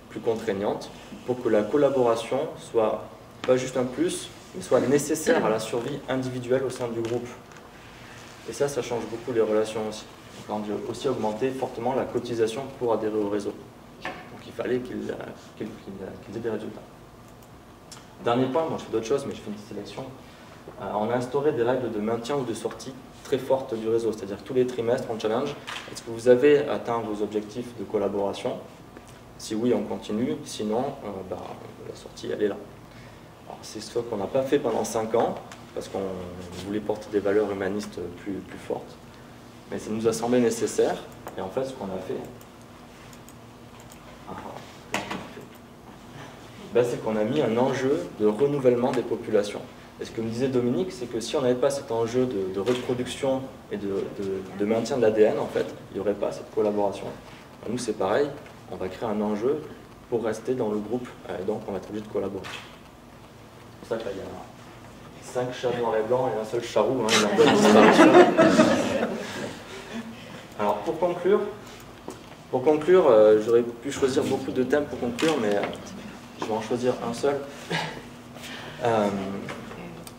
Speaker 5: plus contraignantes pour que la collaboration soit pas juste un plus, mais soit nécessaire à la survie individuelle au sein du groupe. Et ça change beaucoup les relations aussi. Donc, on a aussi augmenté fortement la cotisation pour adhérer au réseau. Donc il fallait qu'ils aient des résultats. Dernier point, je fais d'autres choses, mais je fais une petite sélection. On a instauré des règles de maintien ou de sortie très fortes du réseau, c'est-à-dire tous les trimestres on challenge. Est-ce que vous avez atteint vos objectifs de collaboration? Si oui, on continue, sinon la sortie elle est là. C'est ce qu'on n'a pas fait pendant 5 ans, parce qu'on voulait porter des valeurs humanistes plus fortes, mais ça nous a semblé nécessaire, et en fait ce qu'on a fait, c'est qu'on a mis un enjeu de renouvellement des populations. Et ce que me disait Dominique, c'est que si on n'avait pas cet enjeu de reproduction et de maintien de l'ADN, en fait, il n'y aurait pas cette collaboration. Nous, c'est pareil, on va créer un enjeu pour rester dans le groupe, et donc on va être obligé de collaborer. C'est pour ça qu'il y a 5 chats noirs et blancs et un seul chat roux, il en donne disparition. Alors, pour conclure, j'aurais pu choisir beaucoup de thèmes pour conclure, mais je vais en choisir un seul.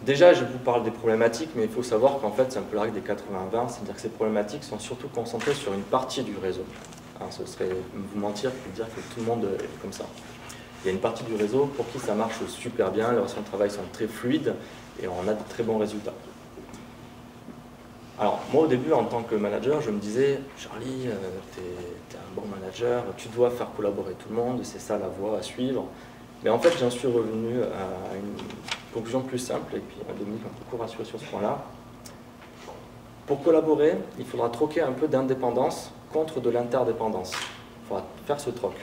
Speaker 5: Déjà, je vous parle des problématiques, mais il faut savoir qu'en fait, c'est un peu la règle des 80-20, c'est-à-dire que ces problématiques sont surtout concentrées sur une partie du réseau. Hein, ce serait vous mentir que de dire que tout le monde est comme ça. Il y a une partie du réseau pour qui ça marche super bien, les relations de travail sont très fluides et on a de très bons résultats. Alors, moi au début, en tant que manager, je me disais, Charlie, tu es un bon manager, tu dois faire collaborer tout le monde, c'est ça la voie à suivre. Mais en fait, j'en suis revenu à une conclusion plus simple, et puis Dominique m'a beaucoup rassuré sur ce point-là. Pour collaborer, il faudra troquer un peu d'indépendance contre de l'interdépendance. Il faudra faire ce troc.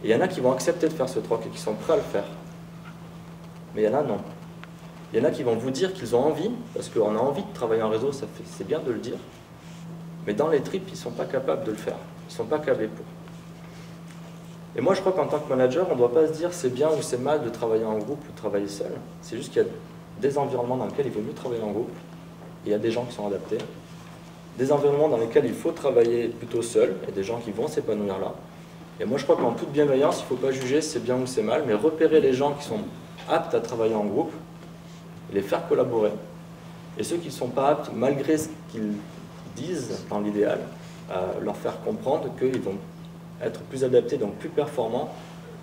Speaker 5: Et il y en a qui vont accepter de faire ce troc et qui sont prêts à le faire. Mais il y en a non. Il y en a qui vont vous dire qu'ils ont envie, parce qu'on a envie de travailler en réseau, c'est bien de le dire. Mais dans les tripes, ils ne sont pas capables de le faire. Ils ne sont pas câblés pour. Et moi, je crois qu'en tant que manager, on ne doit pas se dire c'est bien ou c'est mal de travailler en groupe ou de travailler seul. C'est juste qu'il y a des environnements dans lesquels il vaut mieux travailler en groupe. Il y a des gens qui sont adaptés. Des environnements dans lesquels il faut travailler plutôt seul, et des gens qui vont s'épanouir là. Et moi, je crois qu'en toute bienveillance, il ne faut pas juger c'est bien ou c'est mal, mais repérer les gens qui sont aptes à travailler en groupe, les faire collaborer. Et ceux qui ne sont pas aptes, malgré ce qu'ils disent dans l'idéal, leur faire comprendre qu'ils vont être plus adaptés, donc plus performants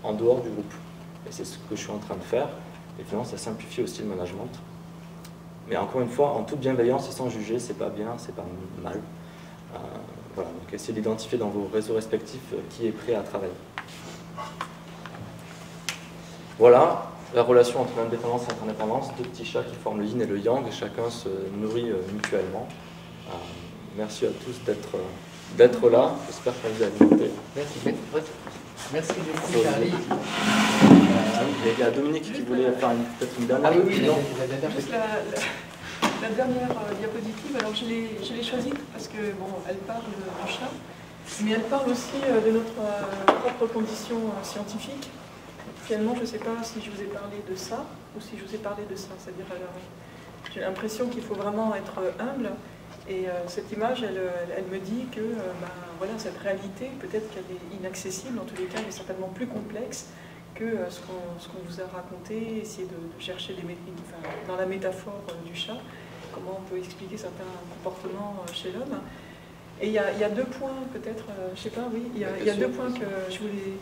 Speaker 5: en dehors du groupe. Et c'est ce que je suis en train de faire. Et finalement, ça simplifie aussi le management. Mais encore une fois, en toute bienveillance et sans juger, c'est pas bien, c'est pas mal. Voilà, donc essayez d'identifier dans vos réseaux respectifs qui est prêt à travailler. Voilà la relation entre l'indépendance et l'interdépendance, deux petits chats qui forment le yin et le yang, et chacun se nourrit mutuellement. Merci à tous d'être là. J'espère qu'on vous a alimenté.
Speaker 2: Merci beaucoup, Charlie.
Speaker 5: Il y a Dominique qui voulait faire peut-être une dernière.
Speaker 2: Ah oui, non.
Speaker 4: Juste la dernière diapositive, alors je l'ai choisie parce que bon, elle parle du chat, mais elle parle aussi de notre propre condition scientifique. Finalement, je ne sais pas si je vous ai parlé de ça ou si je vous ai parlé de ça. C'est-à-dire, j'ai l'impression qu'il faut vraiment être humble. Et cette image, elle me dit que voilà, cette réalité, peut-être qu'elle est inaccessible, en tous les cas, elle est certainement plus complexe que ce qu'on vous a raconté, essayer de chercher dans la métaphore du chat, comment on peut expliquer certains comportements chez l'homme. Et il y a deux points, peut-être, je ne sais pas, oui, il y a deux points que je voulais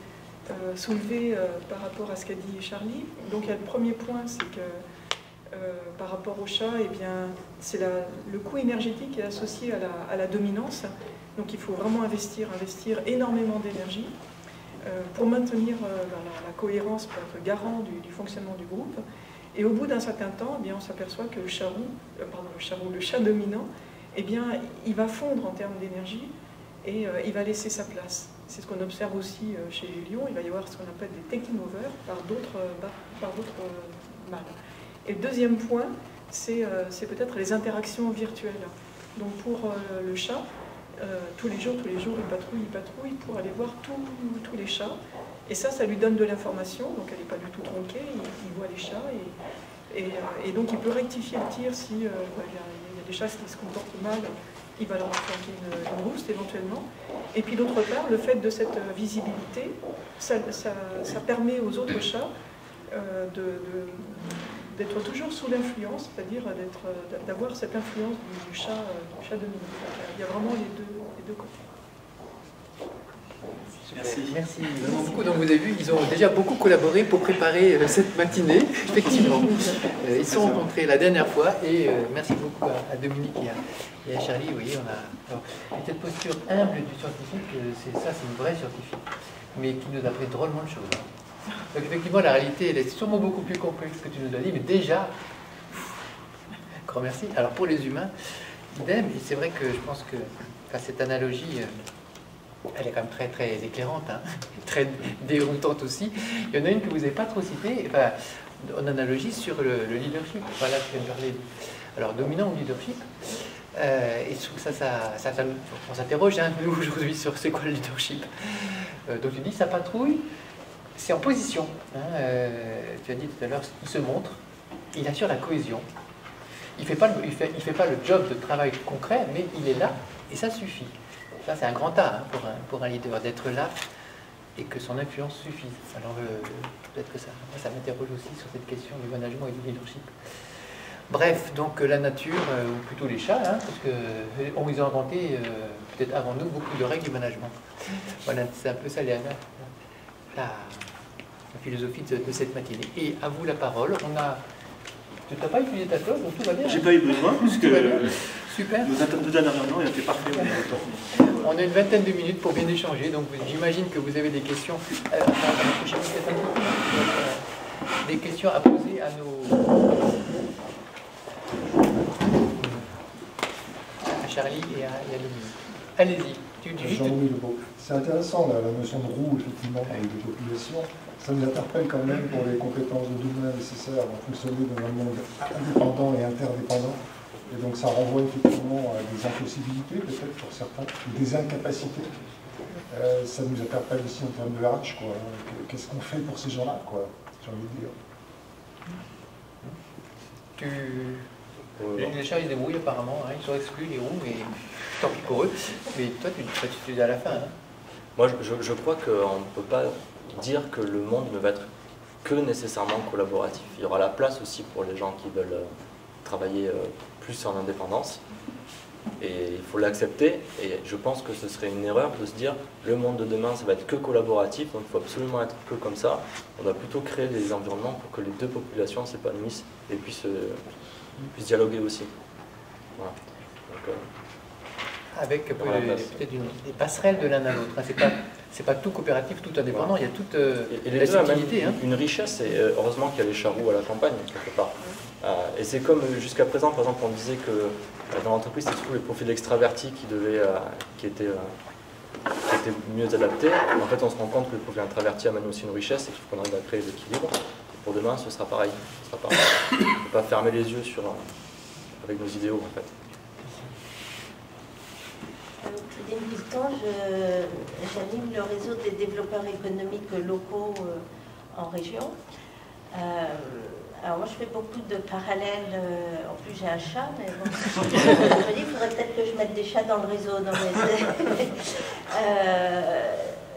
Speaker 4: soulever par rapport à ce qu'a dit Charlie. Donc il y a le premier point, c'est que par rapport au chat, eh bien, c'est le coût énergétique est associé à la dominance. Donc il faut vraiment investir énormément d'énergie pour maintenir la cohérence, pour être garant du fonctionnement du groupe. Et au bout d'un certain temps, eh bien, on s'aperçoit que le chat dominant, eh bien, il va fondre en termes d'énergie et il va laisser sa place. C'est ce qu'on observe aussi chez les lions. Il va y avoir ce qu'on appelle des taking over par d'autres mâles. Et le deuxième point, c'est peut-être les interactions virtuelles. Donc pour le chat, tous les jours, il patrouille pour aller voir tous les chats. Et ça lui donne de l'information, donc elle n'est pas du tout tronquée, il voit les chats, et donc il peut rectifier le tir si il y a des chats qui se comportent mal, il va leur planter une rouste éventuellement. Et puis d'autre part, le fait de cette visibilité, ça permet aux autres chats d'être toujours sous l'influence, c'est-à-dire d'avoir cette influence du chat dominant. Il y a vraiment les deux côtés.
Speaker 2: Merci vraiment beaucoup. Donc vous avez vu, ils ont déjà beaucoup collaboré pour préparer cette matinée, effectivement. Ils se sont rencontrés la dernière fois et merci beaucoup à Dominique et à Charlie. Vous voyez, on a cette posture humble du scientifique, c'est une vraie scientifique, mais qui nous a appris drôlement de choses. Donc effectivement, la réalité, elle est sûrement beaucoup plus complexe que tu nous as dit, mais déjà, grand merci. Alors pour les humains, idem, et c'est vrai que je pense que cette analogie, elle est quand même très très éclairante, hein, très déroutante aussi. Il y en a une que vous n'avez pas trop citée, en analogie sur le leadership. Voilà ce que je viens de parler. Alors dominant ou leadership, et on s'interroge, hein, nous aujourd'hui, sur c'est quoi le leadership. Donc tu dis, sa patrouille, c'est en position. Hein, tu as dit tout à l'heure, il se montre, il assure la cohésion. Il ne fait pas le job de travail concret, mais il est là et ça suffit. Ça, c'est un grand A, hein, pour un leader, d'être là et que son influence suffise. Alors peut-être que ça m'interroge aussi sur cette question du management et du leadership. Bref, donc la nature, ou plutôt les chats, hein, parce qu'ils ont inventé, peut-être avant nous, beaucoup de règles du management. Voilà, c'est un peu ça la philosophie de cette matinée. Et à vous la parole. Tu n'as pas utilisé ta cloche, donc tout va bien.
Speaker 1: J'ai pas eu besoin, puisque
Speaker 2: super.
Speaker 1: nos deux dernières réunions ont été parfaites.
Speaker 2: On a une vingtaine de minutes pour bien échanger, donc j'imagine que vous avez des questions. Des questions à poser à Charlie et à Dominique. Allez-y.
Speaker 6: C'est intéressant la notion de roue, effectivement, avec des populations. Ça nous interpelle quand même pour les compétences de domaine nécessaires à fonctionner dans un monde indépendant et interdépendant. Et donc ça renvoie effectivement à des impossibilités, peut-être pour certains, des incapacités. Ça nous interpelle aussi en termes de RH, quoi. Qu'est-ce qu'on fait pour ces gens-là, quoi, j'ai envie de dire.
Speaker 2: Les chats, ils se débrouillent apparemment, hein, ils sont exclus, les roues, mais tant pis pour eux. Mais toi, tu es à la fin. Hein.
Speaker 5: Moi, je crois qu'on ne peut pas dire que le monde ne va être que nécessairement collaboratif. Il y aura la place aussi pour les gens qui veulent travailler plus en indépendance. Et il faut l'accepter. Et je pense que ce serait une erreur de se dire le monde de demain, ça va être que collaboratif, donc il faut absolument être que comme ça. On doit plutôt créer des environnements pour que les deux populations s'épanouissent et puissent dialoguer aussi. Voilà. Donc,
Speaker 2: avec peut-être des passerelles de l'un à l'autre. C'est pas tout coopératif, tout indépendant, il y a toute
Speaker 5: la subtilité. Une richesse, et heureusement qu'il y a les charroux à la campagne, quelque part. Et c'est comme jusqu'à présent, par exemple, on disait que dans l'entreprise, c'est surtout les profils extravertis qui étaient mieux adaptés. En fait, on se rend compte que le profil introverti amène aussi une richesse et qu'il faut qu'on arrive à créer l'équilibre. Pour demain, ce sera pareil. On ne peut pas fermer les yeux avec nos idéaux, en fait.
Speaker 7: Claudine Piston, j'anime le réseau des développeurs économiques locaux en région. Alors moi je fais beaucoup de parallèles, en plus j'ai un chat, mais bon, je me dis il faudrait peut-être que je mette des chats dans le réseau.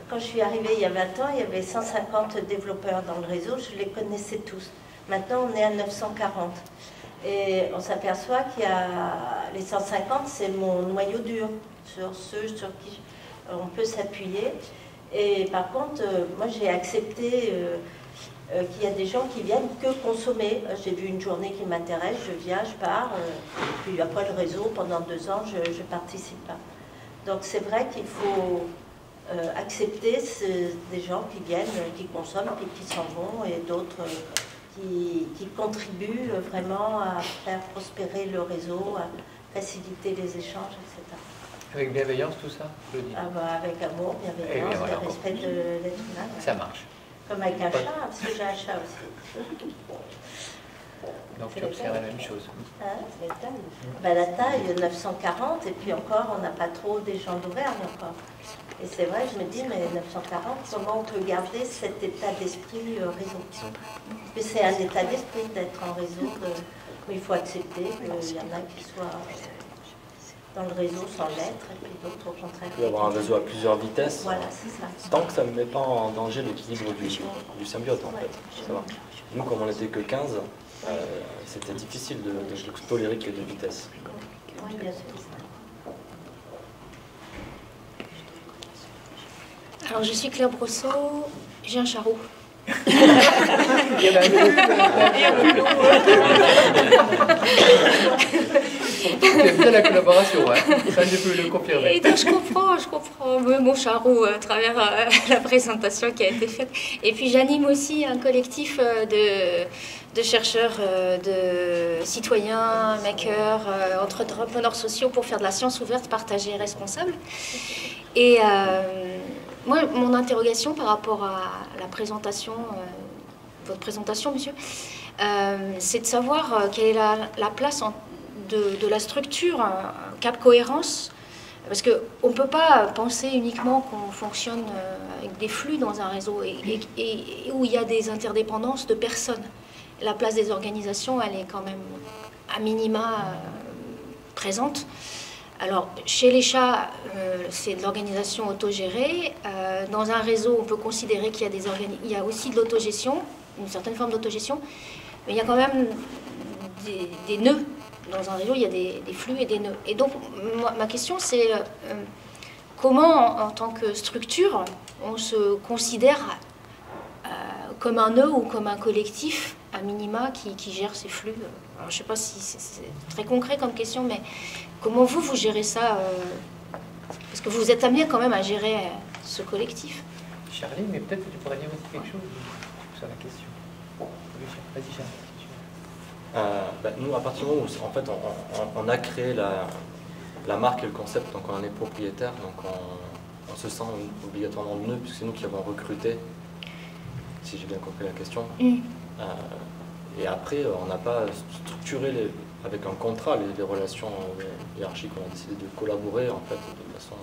Speaker 7: Quand je suis arrivée il y a 20 ans, il y avait 150 développeurs dans le réseau, je les connaissais tous. Maintenant on est à 940. Et on s'aperçoit qu'il y a les 150, c'est mon noyau dur, sur ceux sur qui on peut s'appuyer. Et par contre, moi j'ai accepté qu'il y a des gens qui viennent que consommer. J'ai vu une journée qui m'intéresse, je viens, je pars, et puis après le réseau, pendant 2 ans, je ne participe pas. Donc c'est vrai qu'il faut accepter des gens qui viennent, qui consomment, puis qui s'en vont, et d'autres qui contribuent vraiment à faire prospérer le réseau, à faciliter les échanges, etc.
Speaker 2: Avec bienveillance, tout ça, Claudine?
Speaker 7: Avec amour, bienveillance,
Speaker 2: voilà,
Speaker 7: et respect de l'être humain.
Speaker 2: Ça marche.
Speaker 7: Comme avec un chat, parce que j'ai un chat aussi.
Speaker 2: Donc tu observes la même chose.
Speaker 7: C'est la taille. La taille, 940, et puis encore, on n'a pas trop des gens d'Auvergne encore. Et c'est vrai, je me dis, mais 940, comment on peut garder cet état d'esprit réseau? Mais c'est un état d'esprit d'être en réseau, mais il faut accepter qu'il y en a qui soient dans le réseau sans l'être, et puis d'autres au contraire.
Speaker 5: Il peut y avoir un réseau à plusieurs vitesses.
Speaker 7: Voilà, c'est ça.
Speaker 5: Tant que ça ne met pas en danger l'équilibre du symbiote, en fait. Ça va. Nous, comme on n'était que 15, c'était difficile de tolérer que les deux vitesses.
Speaker 7: Oui, bien sûr.
Speaker 8: Alors, je suis Claire Brosseau, j'ai un charroux.
Speaker 2: Il y en a J'aime bien la collaboration, hein. Ça je peux le confirmer.
Speaker 8: Et donc je comprends mon charroux à travers la présentation qui a été faite. Et puis j'anime aussi un collectif de chercheurs, de citoyens, makers, entrepreneurs sociaux pour faire de la science ouverte, partagée et responsable. Et moi, mon interrogation par rapport à la présentation, votre présentation, monsieur, c'est de savoir quelle est la place de la structure Cap Cohérence, parce qu'on ne peut pas penser uniquement qu'on fonctionne avec des flux dans un réseau et où il y a des interdépendances de personnes. La place des organisations, elle est quand même à minima présente. Alors, chez les chats, c'est de l'organisation autogérée. Dans un réseau, on peut considérer qu'il y a, il y a aussi de l'autogestion, une certaine forme d'autogestion, mais il y a quand même des nœuds. Dans un réseau, il y a des flux et des nœuds. Et donc, ma question, c'est comment, en tant que structure, on se considère comme un nœud ou comme un collectif, à minima, qui gère ces flux. Alors, je ne sais pas si c'est très concret comme question, mais comment vous gérez ça parce que vous êtes amené quand même à gérer ce collectif.
Speaker 2: Charlie, mais peut-être que tu pourrais dire aussi quelque chose sur la question. Vas-y, Charlie.
Speaker 5: Nous, à partir du moment où en fait, on a créé la marque et le concept, donc on en est propriétaire, donc on se sent obligatoirement nœud, puisque c'est nous qui avons recruté, si j'ai bien compris la question. Et après, on n'a pas structuré avec un contrat les relations hiérarchiques. On a décidé de collaborer en fait de façon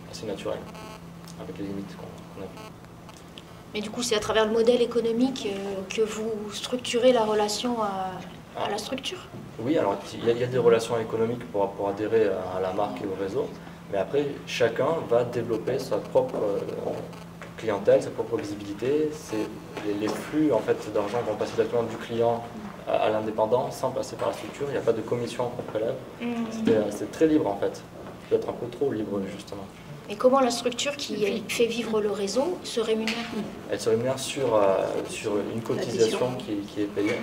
Speaker 5: assez naturelle, avec les limites qu'on a vues.
Speaker 8: Mais du coup, c'est à travers le modèle économique que vous structurez la relation à la structure?
Speaker 5: Oui, alors il y a des relations économiques pour adhérer à la marque et au réseau, mais après, chacun va développer sa propre clientèle, sa propre visibilité. Les flux en fait, d'argent vont passer directement du client à l'indépendant sans passer par la structure. Il n'y a pas de commission qu'on prélève. C'est très libre en fait. Peut-être un peu trop libre justement.
Speaker 8: Et comment la structure qui fait vivre le réseau se rémunère?
Speaker 5: Elle se rémunère sur une cotisation qui est payée.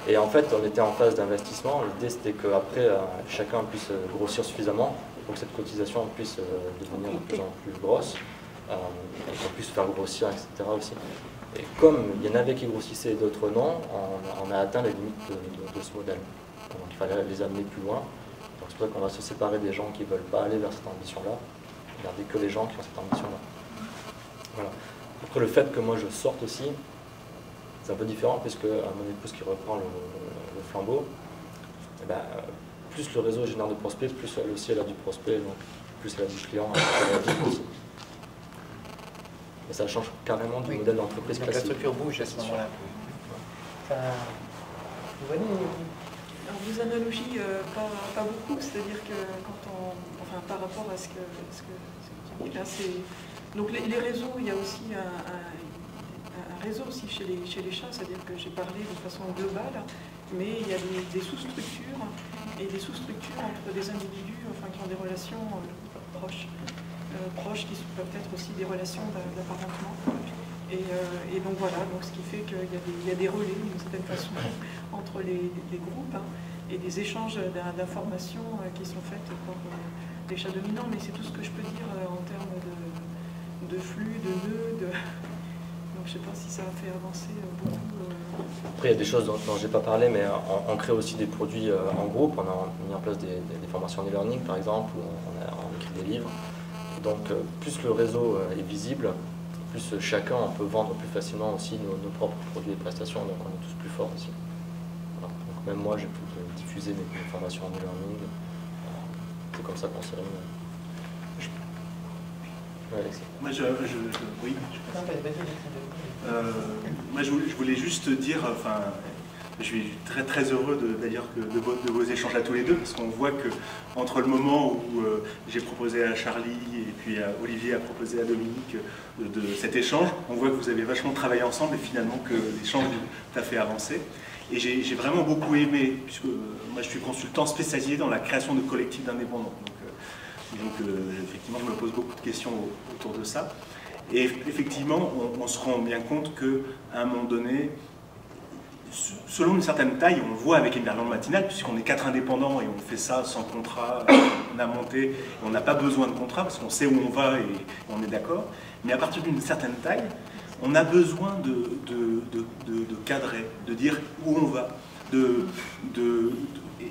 Speaker 5: Et en fait, on était en phase d'investissement. L'idée, c'était qu'après, chacun puisse grossir suffisamment pour que cette cotisation puisse devenir de plus en plus grosse, et qu'on puisse faire grossir, etc. aussi. Et comme il y en avait qui grossissaient et d'autres non, on a atteint les limites de ce modèle. Donc il fallait les amener plus loin. Donc c'est pour ça qu'on va se séparer des gens qui ne veulent pas aller vers cette ambition-là, et garder que les gens qui ont cette ambition-là. Voilà. Après, le fait que moi je sorte aussi, c'est un peu différent, puisque à mon épouse qui reprend le flambeau, et ben, plus le réseau génère de prospects, plus elle aussi elle a du prospect, donc plus elle a du client, elle a du aussi. Et ça change carrément du modèle d'entreprise classique.
Speaker 2: La structure bouge à ce moment-là. Vous voyez
Speaker 4: Alors, vos analogies, pas beaucoup, c'est-à-dire que quand enfin, par rapport à ce que tu dis là, donc les réseaux, il y a aussi un réseau aussi chez les chats, c'est-à-dire que j'ai parlé de façon globale, mais il y a des sous-structures et des sous-structures entre des individus enfin, qui ont des relations proches qui peuvent être aussi des relations d'apparentement. Et donc voilà, donc ce qui fait qu'il y a des relais d'une certaine façon entre les groupes et des échanges d'informations qui sont faites par les chats dominants, mais c'est tout ce que je peux dire en termes de flux, de nœuds, donc je ne sais pas si ça a fait avancer beaucoup.
Speaker 5: Après, il y a des choses dont je n'ai pas parlé, mais on crée aussi des produits en groupe. On a mis en place des formations e-learning, par exemple, où on écrit des livres. Donc, plus le réseau est visible, plus chacun on peut vendre plus facilement aussi nos propres produits et prestations, donc on est tous plus forts aussi. Voilà. Donc, même moi, j'ai pu diffuser mes formations en e-learning. C'est comme ça qu'on s'est réunis. Ouais, Alexis.
Speaker 1: Moi, je voulais juste dire, enfin, je suis très très heureux d'ailleurs de vos échanges à tous les deux, parce qu'on voit que entre le moment où j'ai proposé à Charlie et puis Olivier a proposé à Dominique de cet échange, on voit que vous avez vachement travaillé ensemble et finalement que l'échange t'a fait avancer. Et j'ai vraiment beaucoup aimé, puisque moi je suis consultant spécialisé dans la création de collectifs d'indépendants. Donc effectivement, je me pose beaucoup de questions autour de ça. Et effectivement, on se rend bien compte qu'à un moment donné, selon une certaine taille, on le voit avec Émergence Matinale, puisqu'on est 4 indépendants et on fait ça sans contrat, on a monté, et on n'a pas besoin de contrat parce qu'on sait où on va et on est d'accord. Mais à partir d'une certaine taille, on a besoin de cadrer, de dire où on va.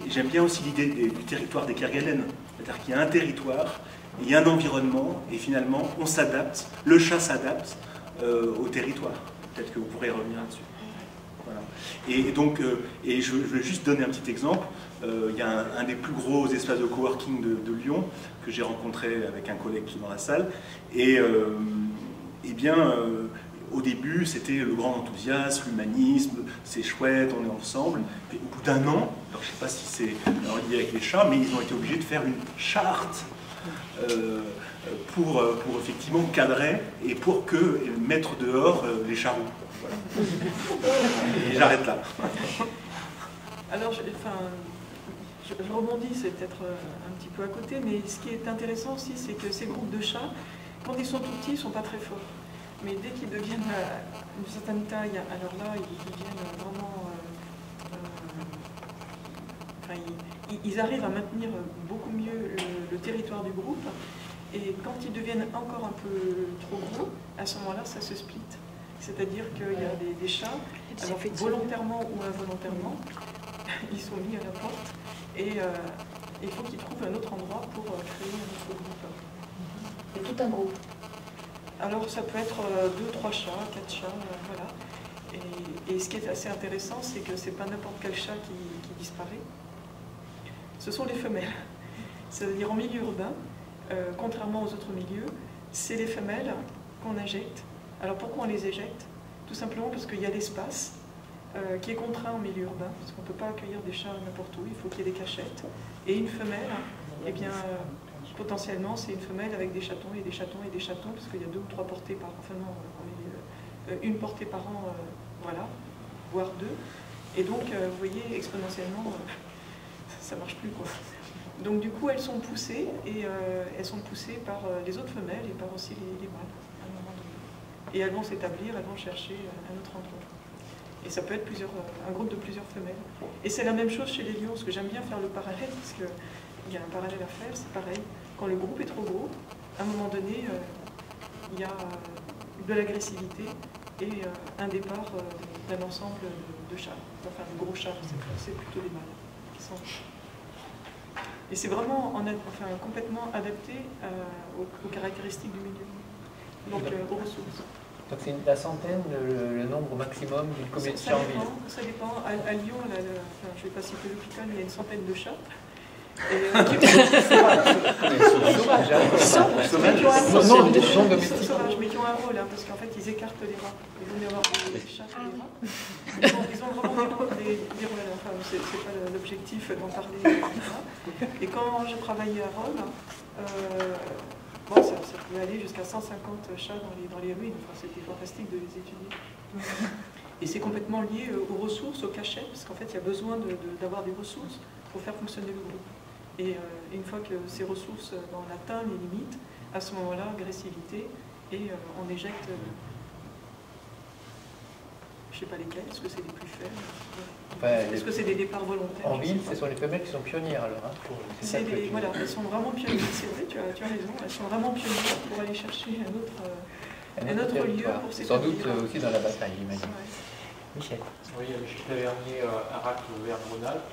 Speaker 1: J'aime bien aussi l'idée du territoire des Kerguelen, c'est-à-dire qu'il y a un territoire, il y a un environnement, et finalement, on s'adapte, le chat s'adapte au territoire. Peut-être que vous pourrez revenir là-dessus. Voilà. Et donc, je vais juste donner un petit exemple. Il y a un des plus gros espaces de coworking de Lyon, que j'ai rencontré avec un collègue qui est dans la salle, et bien, au début, c'était le grand enthousiasme, l'humanisme, c'est chouette, on est ensemble. Puis, au bout d'un an, alors, je ne sais pas si c'est lié avec les chats, mais ils ont été obligés de faire une charte pour effectivement cadrer et pour mettre dehors les charroux. Voilà. Et j'arrête là.
Speaker 4: Alors, je rebondis, c'est peut-être un petit peu à côté, mais ce qui est intéressant aussi, c'est que ces groupes de chats, quand ils sont tout petits, ils ne sont pas très forts. Mais dès qu'ils deviennent une certaine taille, alors là, ils deviennent vraiment... ils arrivent à maintenir beaucoup mieux le territoire du groupe. Et quand ils deviennent encore un peu trop gros, à ce moment-là, ça se split. C'est-à-dire qu'il y a des chats, alors, volontairement ou involontairement, ils sont mis à la porte et il faut qu'ils trouvent un autre endroit pour créer un autre groupe.
Speaker 8: Et tout un groupe.
Speaker 4: Alors ça peut être 2, 3 chats, 4 chats, voilà. Et ce qui est assez intéressant, c'est que c'est pas n'importe quel chat qui disparaît. Ce sont les femelles. C'est-à-dire en milieu urbain, contrairement aux autres milieux, c'est les femelles qu'on injecte. Alors pourquoi on les éjecte? Tout simplement parce qu'il y a l'espace qui est contraint en milieu urbain, parce qu'on ne peut pas accueillir des chats n'importe où, il faut qu'il y ait des cachettes. Et une femelle, eh bien, potentiellement, c'est une femelle avec des chatons et des chatons et des chatons, parce qu'il y a 2 ou 3 portées par an, enfin non, une portée par an, voilà, voire 2. Et donc, vous voyez, exponentiellement, ça ne marche plus, quoi. Donc du coup, elles sont poussées, et elles sont poussées par les autres femelles et par aussi les mâles, à un moment donné. Et elles vont s'établir, elles vont chercher un autre endroit. Et ça peut être un groupe de plusieurs femelles. Et c'est la même chose chez les lions, parce que j'aime bien faire le parallèle, parce qu'il y a un parallèle à faire, c'est pareil. Quand le groupe est trop gros, à un moment donné, il y a de l'agressivité et un départ d'un ensemble de chats. Enfin, de gros chats, c'est plutôt les mâles qui sont... Et c'est vraiment complètement adapté aux caractéristiques du milieu, donc aux ressources.
Speaker 2: Donc c'est la centaine, le nombre maximum d'une communauté en ville.
Speaker 4: Ça dépend. À Lyon, je ne vais pas citer l'hôpital, mais il y a une centaine de chats. Sauvages, mais qui ont un rôle, parce qu'en fait, ils écartent les rats. Ils vont y avoir des chats et des rats. Ils ont vraiment des rôles. Enfin, c'est pas l'objectif d'en parler. Et quand je travaillais à Rome, ça pouvait aller jusqu'à 150 chats dans les ruines. Enfin, c'était fantastique de les étudier. Et c'est complètement lié aux ressources, aux cachettes, parce qu'en fait, il y a besoin d'avoir des ressources pour faire fonctionner le groupe. Et une fois que ces ressources on atteint les limites, à ce moment-là, agressivité, et on éjecte, je ne sais pas lesquels, est-ce que c'est les plus faibles, est-ce que c'est des départs volontaires?
Speaker 2: En ville, ce sont les femelles qui sont pionnières alors.
Speaker 4: Voilà, elles sont vraiment pionnières, c'est vrai, tu as raison, elles sont vraiment pionnières pour aller chercher un autre lieu pour s'établir.
Speaker 2: Sans doute aussi dans la bataille, j'imagine. Michel.
Speaker 3: Oui, Michel Tavernier, Arac vers Rhône-Alpes.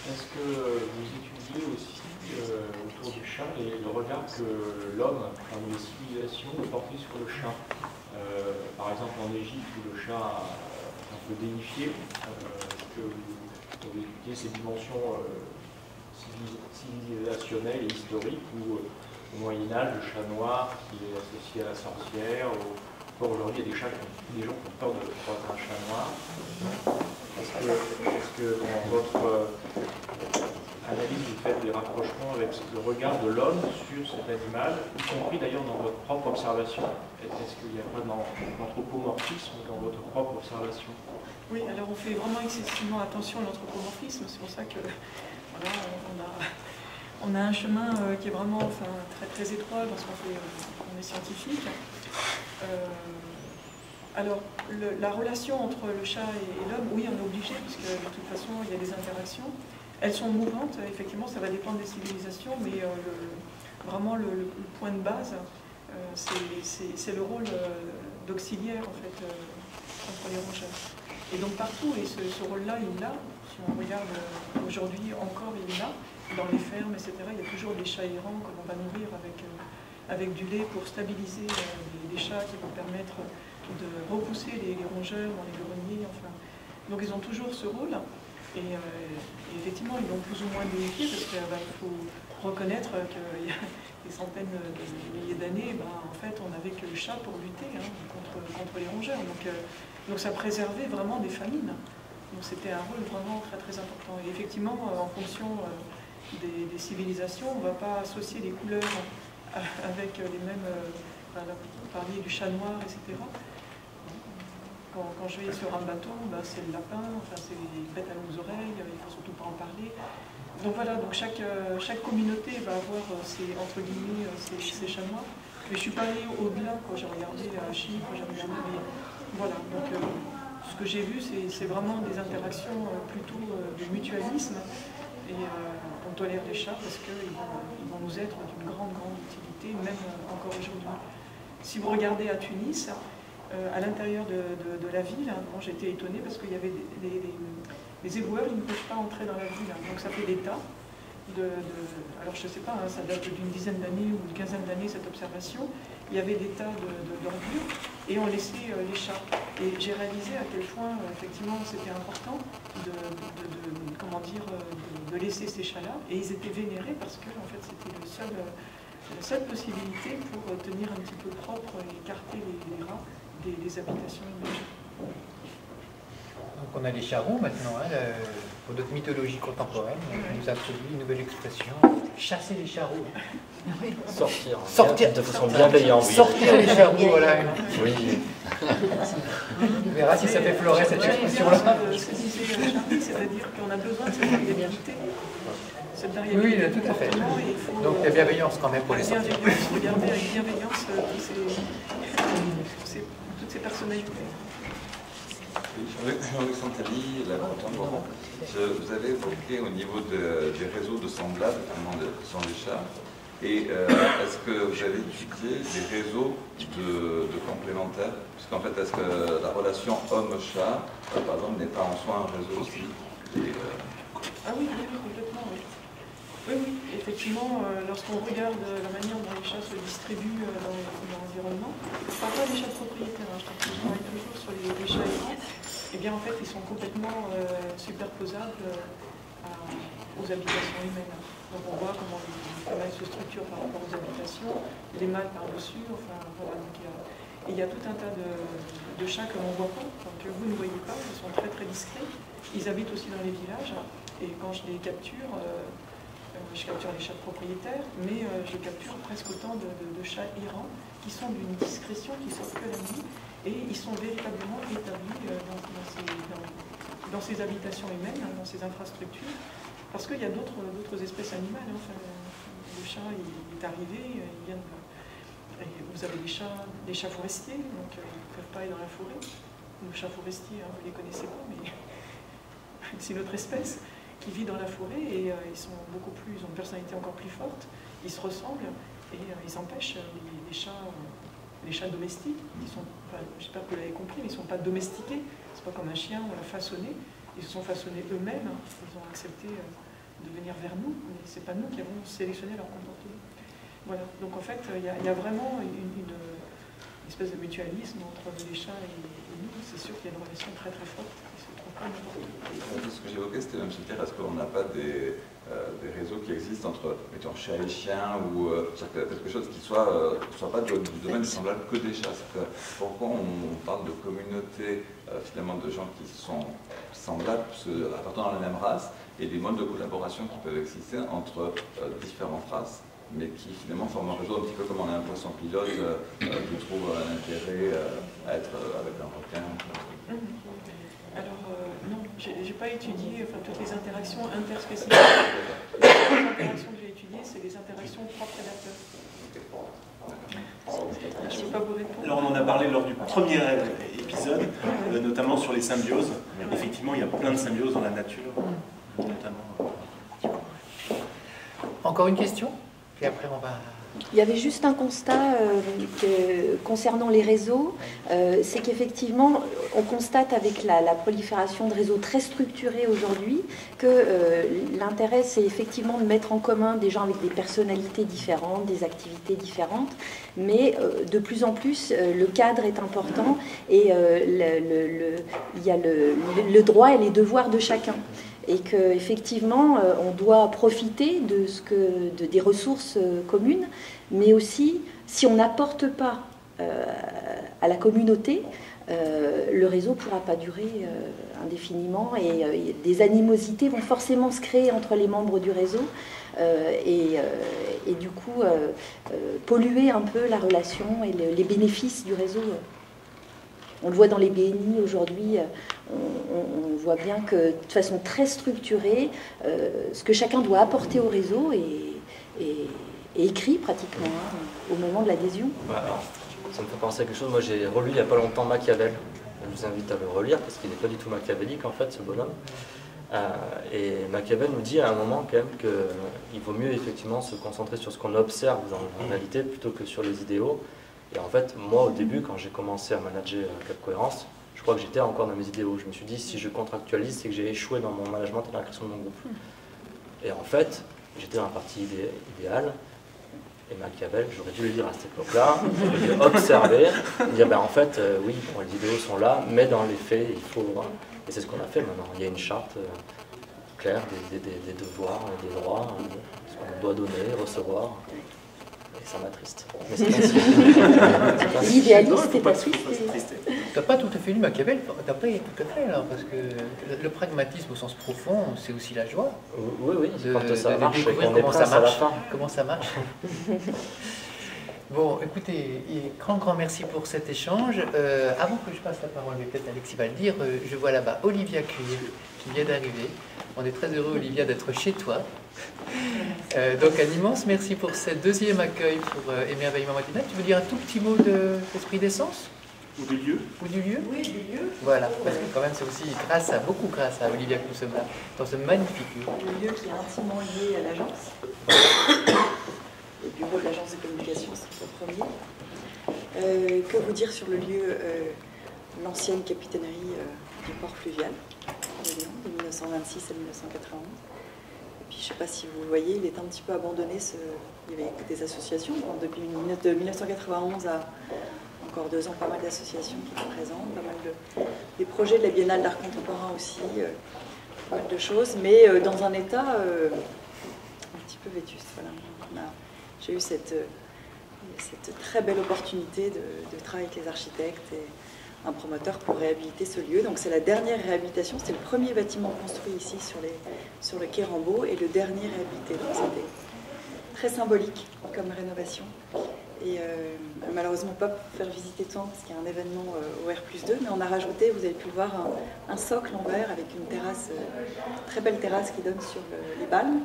Speaker 3: Est-ce que vous étudiez aussi autour du chat le regard que l'homme, comme les civilisations, portait sur le chat? Par exemple en Égypte où le chat est un peu déifié, est-ce que vous avez étudié ces dimensions civilisationnelles et historiques où au Moyen-Âge, le chat noir qui est associé à la sorcière, aujourd'hui il y a des gens qui ont peur de croiser un chat noir. Est-ce que dans votre analyse, vous faites des rapprochements avec le regard de l'homme sur cet animal, y compris d'ailleurs dans votre propre observation? Est-ce qu'il n'y a pas d'anthropomorphisme dans votre propre observation?
Speaker 4: Oui, alors on fait vraiment excessivement attention à l'anthropomorphisme, c'est pour ça que voilà, on a un chemin qui est vraiment très, très étroit parce qu'on est scientifique. Alors, la relation entre le chat et l'homme, oui, on est obligé, parce que de toute façon, il y a des interactions. Elles sont mouvantes, effectivement, ça va dépendre des civilisations, mais vraiment le point de base, c'est le rôle d'auxiliaire, en fait, entre les rongeurs. Et donc partout, et ce rôle-là, il est là. Si on regarde aujourd'hui encore, il est là. Dans les fermes, etc., il y a toujours des chats errants que l'on va nourrir avec du lait pour stabiliser les chats qui vont permettre de repousser les rongeurs dans les greniers, enfin. Donc ils ont toujours ce rôle, et effectivement ils l'ont plus ou moins déifié parce qu'il faut reconnaître qu'il y a des centaines de milliers d'années, en fait, on n'avait que le chat pour lutter contre les rongeurs. Donc ça préservait vraiment des famines. Donc c'était un rôle vraiment très très important. Et effectivement, en fonction des civilisations, on ne va pas associer les couleurs avec les mêmes... vous parliez du chat noir, etc. Quand je vais sur un bateau, c'est le lapin, c'est les bêtes à longues oreilles, il ne faut surtout pas en parler. Donc voilà, donc chaque communauté va avoir entre guillemets ses chats noirs. Mais je ne suis pas allée au-delà quand j'ai regardé la Chine, quand j'ai regardé. Mais voilà, donc ce que j'ai vu, c'est vraiment des interactions plutôt de mutualisme. Et on tolère les chats parce qu'ils vont nous être d'une grande utilité, même encore aujourd'hui. Si vous regardez à Tunis, à l'intérieur de la ville, j'étais étonnée parce qu'il y avait les éboueurs, ils ne peuvent pas entrer dans la ville. Donc ça fait des tas alors je ne sais pas, ça date d'une dizaine d'années ou une quinzaine d'années cette observation. Il y avait des tas d'ordures et on laissait les chats. Et j'ai réalisé à quel point effectivement c'était important de laisser ces chats-là. Et ils étaient vénérés parce que en fait c'était la seule possibilité pour tenir un petit peu propre et écarter les rats des habitations humaines.
Speaker 2: Donc on a les charroux maintenant, pour notre mythologie contemporaine, on nous a introduit une nouvelle expression, chasser les charroux.
Speaker 5: Sortir de façon bienveillante.
Speaker 2: Sortir les charroux, voilà.
Speaker 5: Oui.
Speaker 2: On verra si ça fait florer cette expression-là.
Speaker 4: Ce que disait Charlie, c'est-à-dire qu'on a besoin de cette variabilité.
Speaker 2: Oui, tout à fait. Donc il y a bienveillance quand même pour les sortir.
Speaker 4: Regarder avec bienveillance toutes ces personnalités.
Speaker 9: Jean-Luc Santali, la Bretonne. Vous avez évoqué au niveau des réseaux de semblables, notamment sont les chats. Et est-ce que vous avez étudié les réseaux de complémentaires? Puisqu'en fait, est-ce que la relation homme-chat, par exemple, n'est pas en soi un réseau aussi?
Speaker 4: Ah oui, complètement, oui. Oui, effectivement, lorsqu'on regarde la manière dont les chats se distribuent dans l'environnement, pas des chats propriétaires, je travaille toujours sur les chats errants, et bien en fait ils sont complètement superposables aux habitations humaines. Donc on voit comment ils se structurent par rapport aux habitations, les mâles par-dessus, enfin voilà. Donc il y a tout un tas de chats que l'on ne voit pas, que vous ne voyez pas, ils sont très très discrets. Ils habitent aussi dans les villages, et quand je les capture, je capture les chats propriétaires, mais je capture presque autant de chats errants qui sont d'une discrétion, qui sortent que la nuit, et ils sont véritablement établis dans ces habitations humaines, dans ces infrastructures, parce qu'il y a d'autres espèces animales. Enfin, le chat il est arrivé, et vous avez des chats forestiers, donc ils ne peuvent pas aller dans la forêt. Les chats forestiers, vous ne les connaissez pas, mais c'est notre espèce qui vit dans la forêt, et ils ont une personnalité encore plus forte, ils se ressemblent, et ils empêchent les chats domestiques. J'espère que vous l'avez compris, mais ils ne sont pas domestiqués, c'est pas comme un chien, on l'a façonné, ils se sont façonnés eux-mêmes, ils ont accepté de venir vers nous, mais ce n'est pas nous qui avons sélectionné leur comportement. Voilà, donc en fait, il y a vraiment une espèce de mutualisme entre les chats et nous. C'est sûr qu'il y a une relation très très forte.
Speaker 9: Ce que j'évoquais, c'était même se dire, est-ce qu'on n'a pas des réseaux qui existent entre, mettons, chat et chien, ou quelque chose qui soit pas du domaine semblable que des chats? Pourquoi on parle de communautés, finalement, de gens qui sont semblables, appartenant à la même race, et des modes de collaboration qui peuvent exister entre différentes races, mais qui finalement forment un réseau un petit peu comme on a un poisson pilote qui trouve un intérêt à être avec un requin.
Speaker 4: Alors non, j'ai pas étudié toutes les interactions interspécifiques. Les interactions que j'ai étudiées, c'est les interactions proches-prédateurs. Je ne peux pas vous répondre.
Speaker 1: Alors on en a parlé lors du premier épisode, notamment sur les symbioses. Effectivement, il y a plein de symbioses dans la nature, notamment.
Speaker 2: Encore une question? Et après, on va...
Speaker 10: Il y avait juste un constat concernant les réseaux, c'est qu'effectivement, on constate avec la prolifération de réseaux très structurés aujourd'hui que l'intérêt, c'est effectivement de mettre en commun des gens avec des personnalités différentes, des activités différentes, mais de plus en plus, le cadre est important et il y a le droit et les devoirs de chacun. et qu'effectivement, on doit profiter des ressources communes, mais aussi, si on n'apporte pas à la communauté, le réseau ne pourra pas durer indéfiniment, et des animosités vont forcément se créer entre les membres du réseau, et du coup polluer un peu la relation et les bénéfices du réseau. On le voit dans les BNI aujourd'hui, on voit bien que de façon très structurée, ce que chacun doit apporter au réseau est écrit pratiquement au moment de l'adhésion.
Speaker 5: Alors, ça me fait penser à quelque chose. Moi, j'ai relu il n'y a pas longtemps Machiavel. Je vous invite à le relire parce qu'il n'est pas du tout machiavélique en fait, ce bonhomme. Et Machiavel nous dit à un moment quand même qu'il vaut mieux effectivement se concentrer sur ce qu'on observe dans la réalité plutôt que sur les idéaux. Et en fait, moi au début, quand j'ai commencé à manager Cap Cohérence, je crois que j'étais encore dans mes idéaux. Je me suis dit, si je contractualise, c'est que j'ai échoué dans mon management et dans la création de mon groupe. Et en fait, j'étais dans la partie idéale. Et Machiavel, j'aurais dû le lire à cette époque-là, j'aurais dû observer, dire ben en fait, oui, bon, les idéaux sont là, mais dans les faits, il faut. Et c'est ce qu'on a fait maintenant. Il y a une charte claire des devoirs et des droits, ce qu'on doit donner, recevoir. Et ça m'attriste. Mais c'est ainsi.
Speaker 10: L'idéaliste est attriste.
Speaker 2: Tu n'as pas tout à fait lu Machiavel, tu n'as pas tout à fait alors, parce que le pragmatisme au sens profond, c'est aussi la joie.
Speaker 5: Oui, quand ça marche, et
Speaker 2: découvrir
Speaker 5: qu'on est
Speaker 2: comment ça
Speaker 5: presque à la
Speaker 2: marche.
Speaker 5: fin.
Speaker 2: Comment ça marche. Bon, écoutez, grand merci pour cet échange. Avant que je passe la parole, mais peut-être Alexis va le dire, je vois là-bas Olivia Cuir qui vient d'arriver. On est très heureux, Olivia, d'être chez toi. Donc un immense merci pour ce deuxième accueil pour Émerveillement matinal. Tu veux dire un tout petit mot d'Esprit d'Essence ?
Speaker 1: Ou du lieu.
Speaker 2: Ou du lieu ?
Speaker 4: Oui, du lieu.
Speaker 2: Voilà, parce que quand même c'est aussi beaucoup grâce à Olivia que nous sommes là, dans ce magnifique lieu.
Speaker 11: Le lieu qui est intimement lié à l'agence. Le bureau de l'agence de communication, c'est le premier. Que vous dire sur le lieu, l'ancienne capitainerie du port fluvial, de 1926 à 1991. Et puis je ne sais pas si vous le voyez, il est un petit peu abandonné. Il y avait des associations. Depuis 1991 à encore 2 ans, pas mal d'associations qui étaient présentes, pas mal des projets de la Biennale d'art contemporain aussi, pas mal de choses, mais dans un état un petit peu vétuste. Voilà. J'ai eu cette très belle opportunité de travailler avec les architectes et un promoteur pour réhabiliter ce lieu. Donc c'est la dernière réhabilitation, c'était le premier bâtiment construit ici sur le quai Rambaud et le dernier réhabilité. Donc c'était très symbolique comme rénovation. Et malheureusement pas faire visiter tout parce qu'il y a un événement au R+2, mais on a rajouté, vous avez pu le voir, un socle en verre avec une terrasse, très belle terrasse qui donne sur les balmes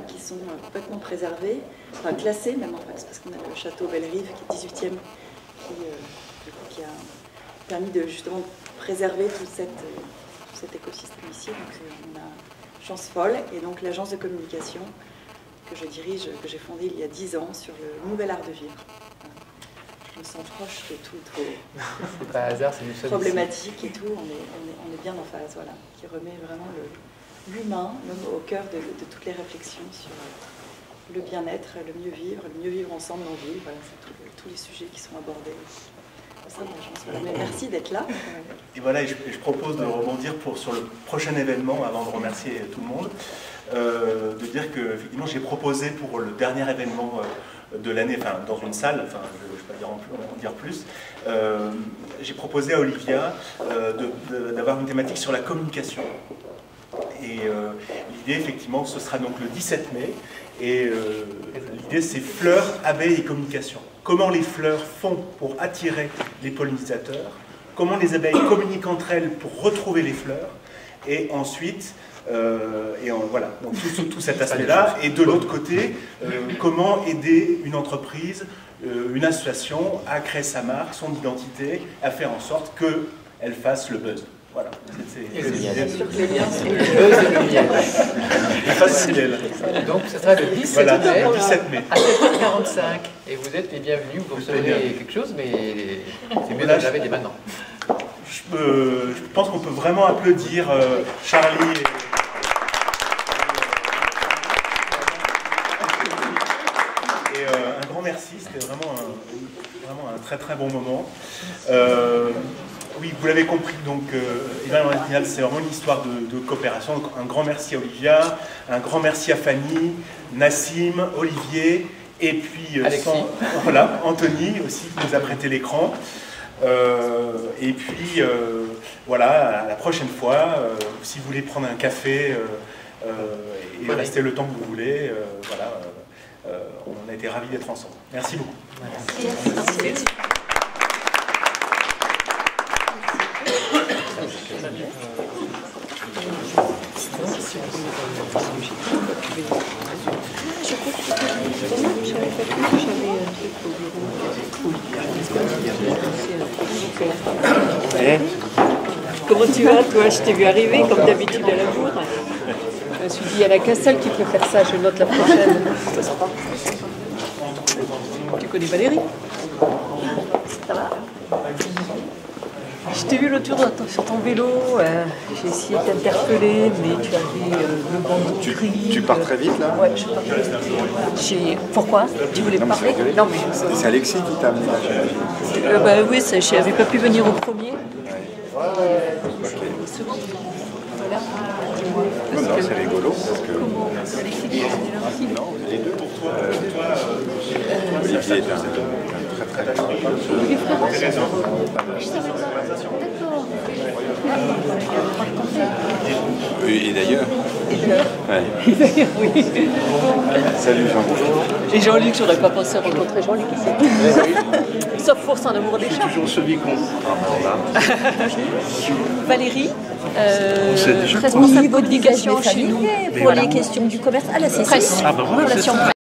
Speaker 11: qui sont complètement préservées, enfin classées même en fait, parce qu'on a le château Bellerive qui est 18e, qui a permis de justement préserver tout cet écosystème ici. Donc on a chance folle, et donc l'agence de communication que je dirige, que j'ai fondée il y a 10 ans sur le nouvel art de vivre. Je me sens proche de tout
Speaker 2: pas hasard, c'est nous sommes
Speaker 11: problématique ici. Et tout, on est bien en phase, voilà, qui remet vraiment l'humain, l'homme au cœur de toutes les réflexions sur le bien-être, le mieux vivre ensemble en ville. Voilà, c'est tous les sujets qui sont abordés. Ça, voilà. Mais merci d'être là.
Speaker 1: Et voilà, je propose de rebondir sur le prochain événement, avant de remercier tout le monde, de dire que effectivement j'ai proposé pour le dernier événement de l'année, enfin dans une salle, enfin je ne vais pas en dire plus, j'ai proposé à Olivia d'avoir une thématique sur la communication. Et l'idée, effectivement, ce sera donc le 17 mai. Et l'idée, c'est fleurs, abeilles et communication. Comment les fleurs font pour attirer les pollinisateurs, comment les abeilles communiquent entre elles pour retrouver les fleurs, et ensuite, voilà, donc tout cet aspect-là. Et de l'autre côté, comment aider une entreprise, une association à créer sa marque, son identité, à faire en sorte qu'elle fasse le buzz. Voilà.
Speaker 2: Le buzz et le miel. Donc ce sera le 17 mai à 7h45. Et vous êtes les bienvenus, vous recevrez quelque chose, mais c'est mieux d'en laver dès maintenant.
Speaker 1: Je pense qu'on peut vraiment applaudir Charlie et un grand merci, c'était vraiment un très très bon moment. Oui, vous l'avez compris, donc Éveil Original, c'est vraiment une histoire de coopération. Donc, un grand merci à Olivia, un grand merci à Fanny, Nassim, Olivier, et puis voilà, Anthony aussi qui nous a prêté l'écran. Et puis voilà, à la prochaine fois, si vous voulez prendre un café et rester le temps que vous voulez, voilà, on a été ravis d'être ensemble. Merci beaucoup.
Speaker 7: Merci.
Speaker 12: Comment tu vas, toi? Je t'ai vu arriver, comme d'habitude, à la bourre. Je me suis dit, il n'y en a qu'un seul qui peut faire ça, je note la prochaine. Tu connais Valérie? Ça va? Je t'ai vu l'autre jour sur ton vélo, j'ai essayé de t'interpeller, mais tu avais le bandeau gris.
Speaker 13: Tu pars très vite là?
Speaker 12: Ouais, je pars très vite. Pourquoi? Tu voulais me parler? Non, mais
Speaker 13: c'est Alexis qui t'a amené là.
Speaker 12: Bah oui, je n'avais pas pu venir au premier.
Speaker 13: Au second. Voilà. Non, c'est rigolo parce que.
Speaker 12: Comment Alexis qui est venu là aussi?
Speaker 13: Non, les deux pour toi. Olivier est un très très.
Speaker 12: Olivier Frérot.
Speaker 13: Et d'ailleurs. Ouais.
Speaker 12: Oui.
Speaker 13: Salut Jean.
Speaker 12: Et Jean-Luc, j'aurais pas pensé rencontrer Jean-Luc ici. Sauf pour son amour des chats.
Speaker 13: Toujours celui qu'on.
Speaker 12: Valérie,
Speaker 10: responsable communication chez nous pour les questions du commerce à la CC.
Speaker 12: Presse.
Speaker 10: Relation presse.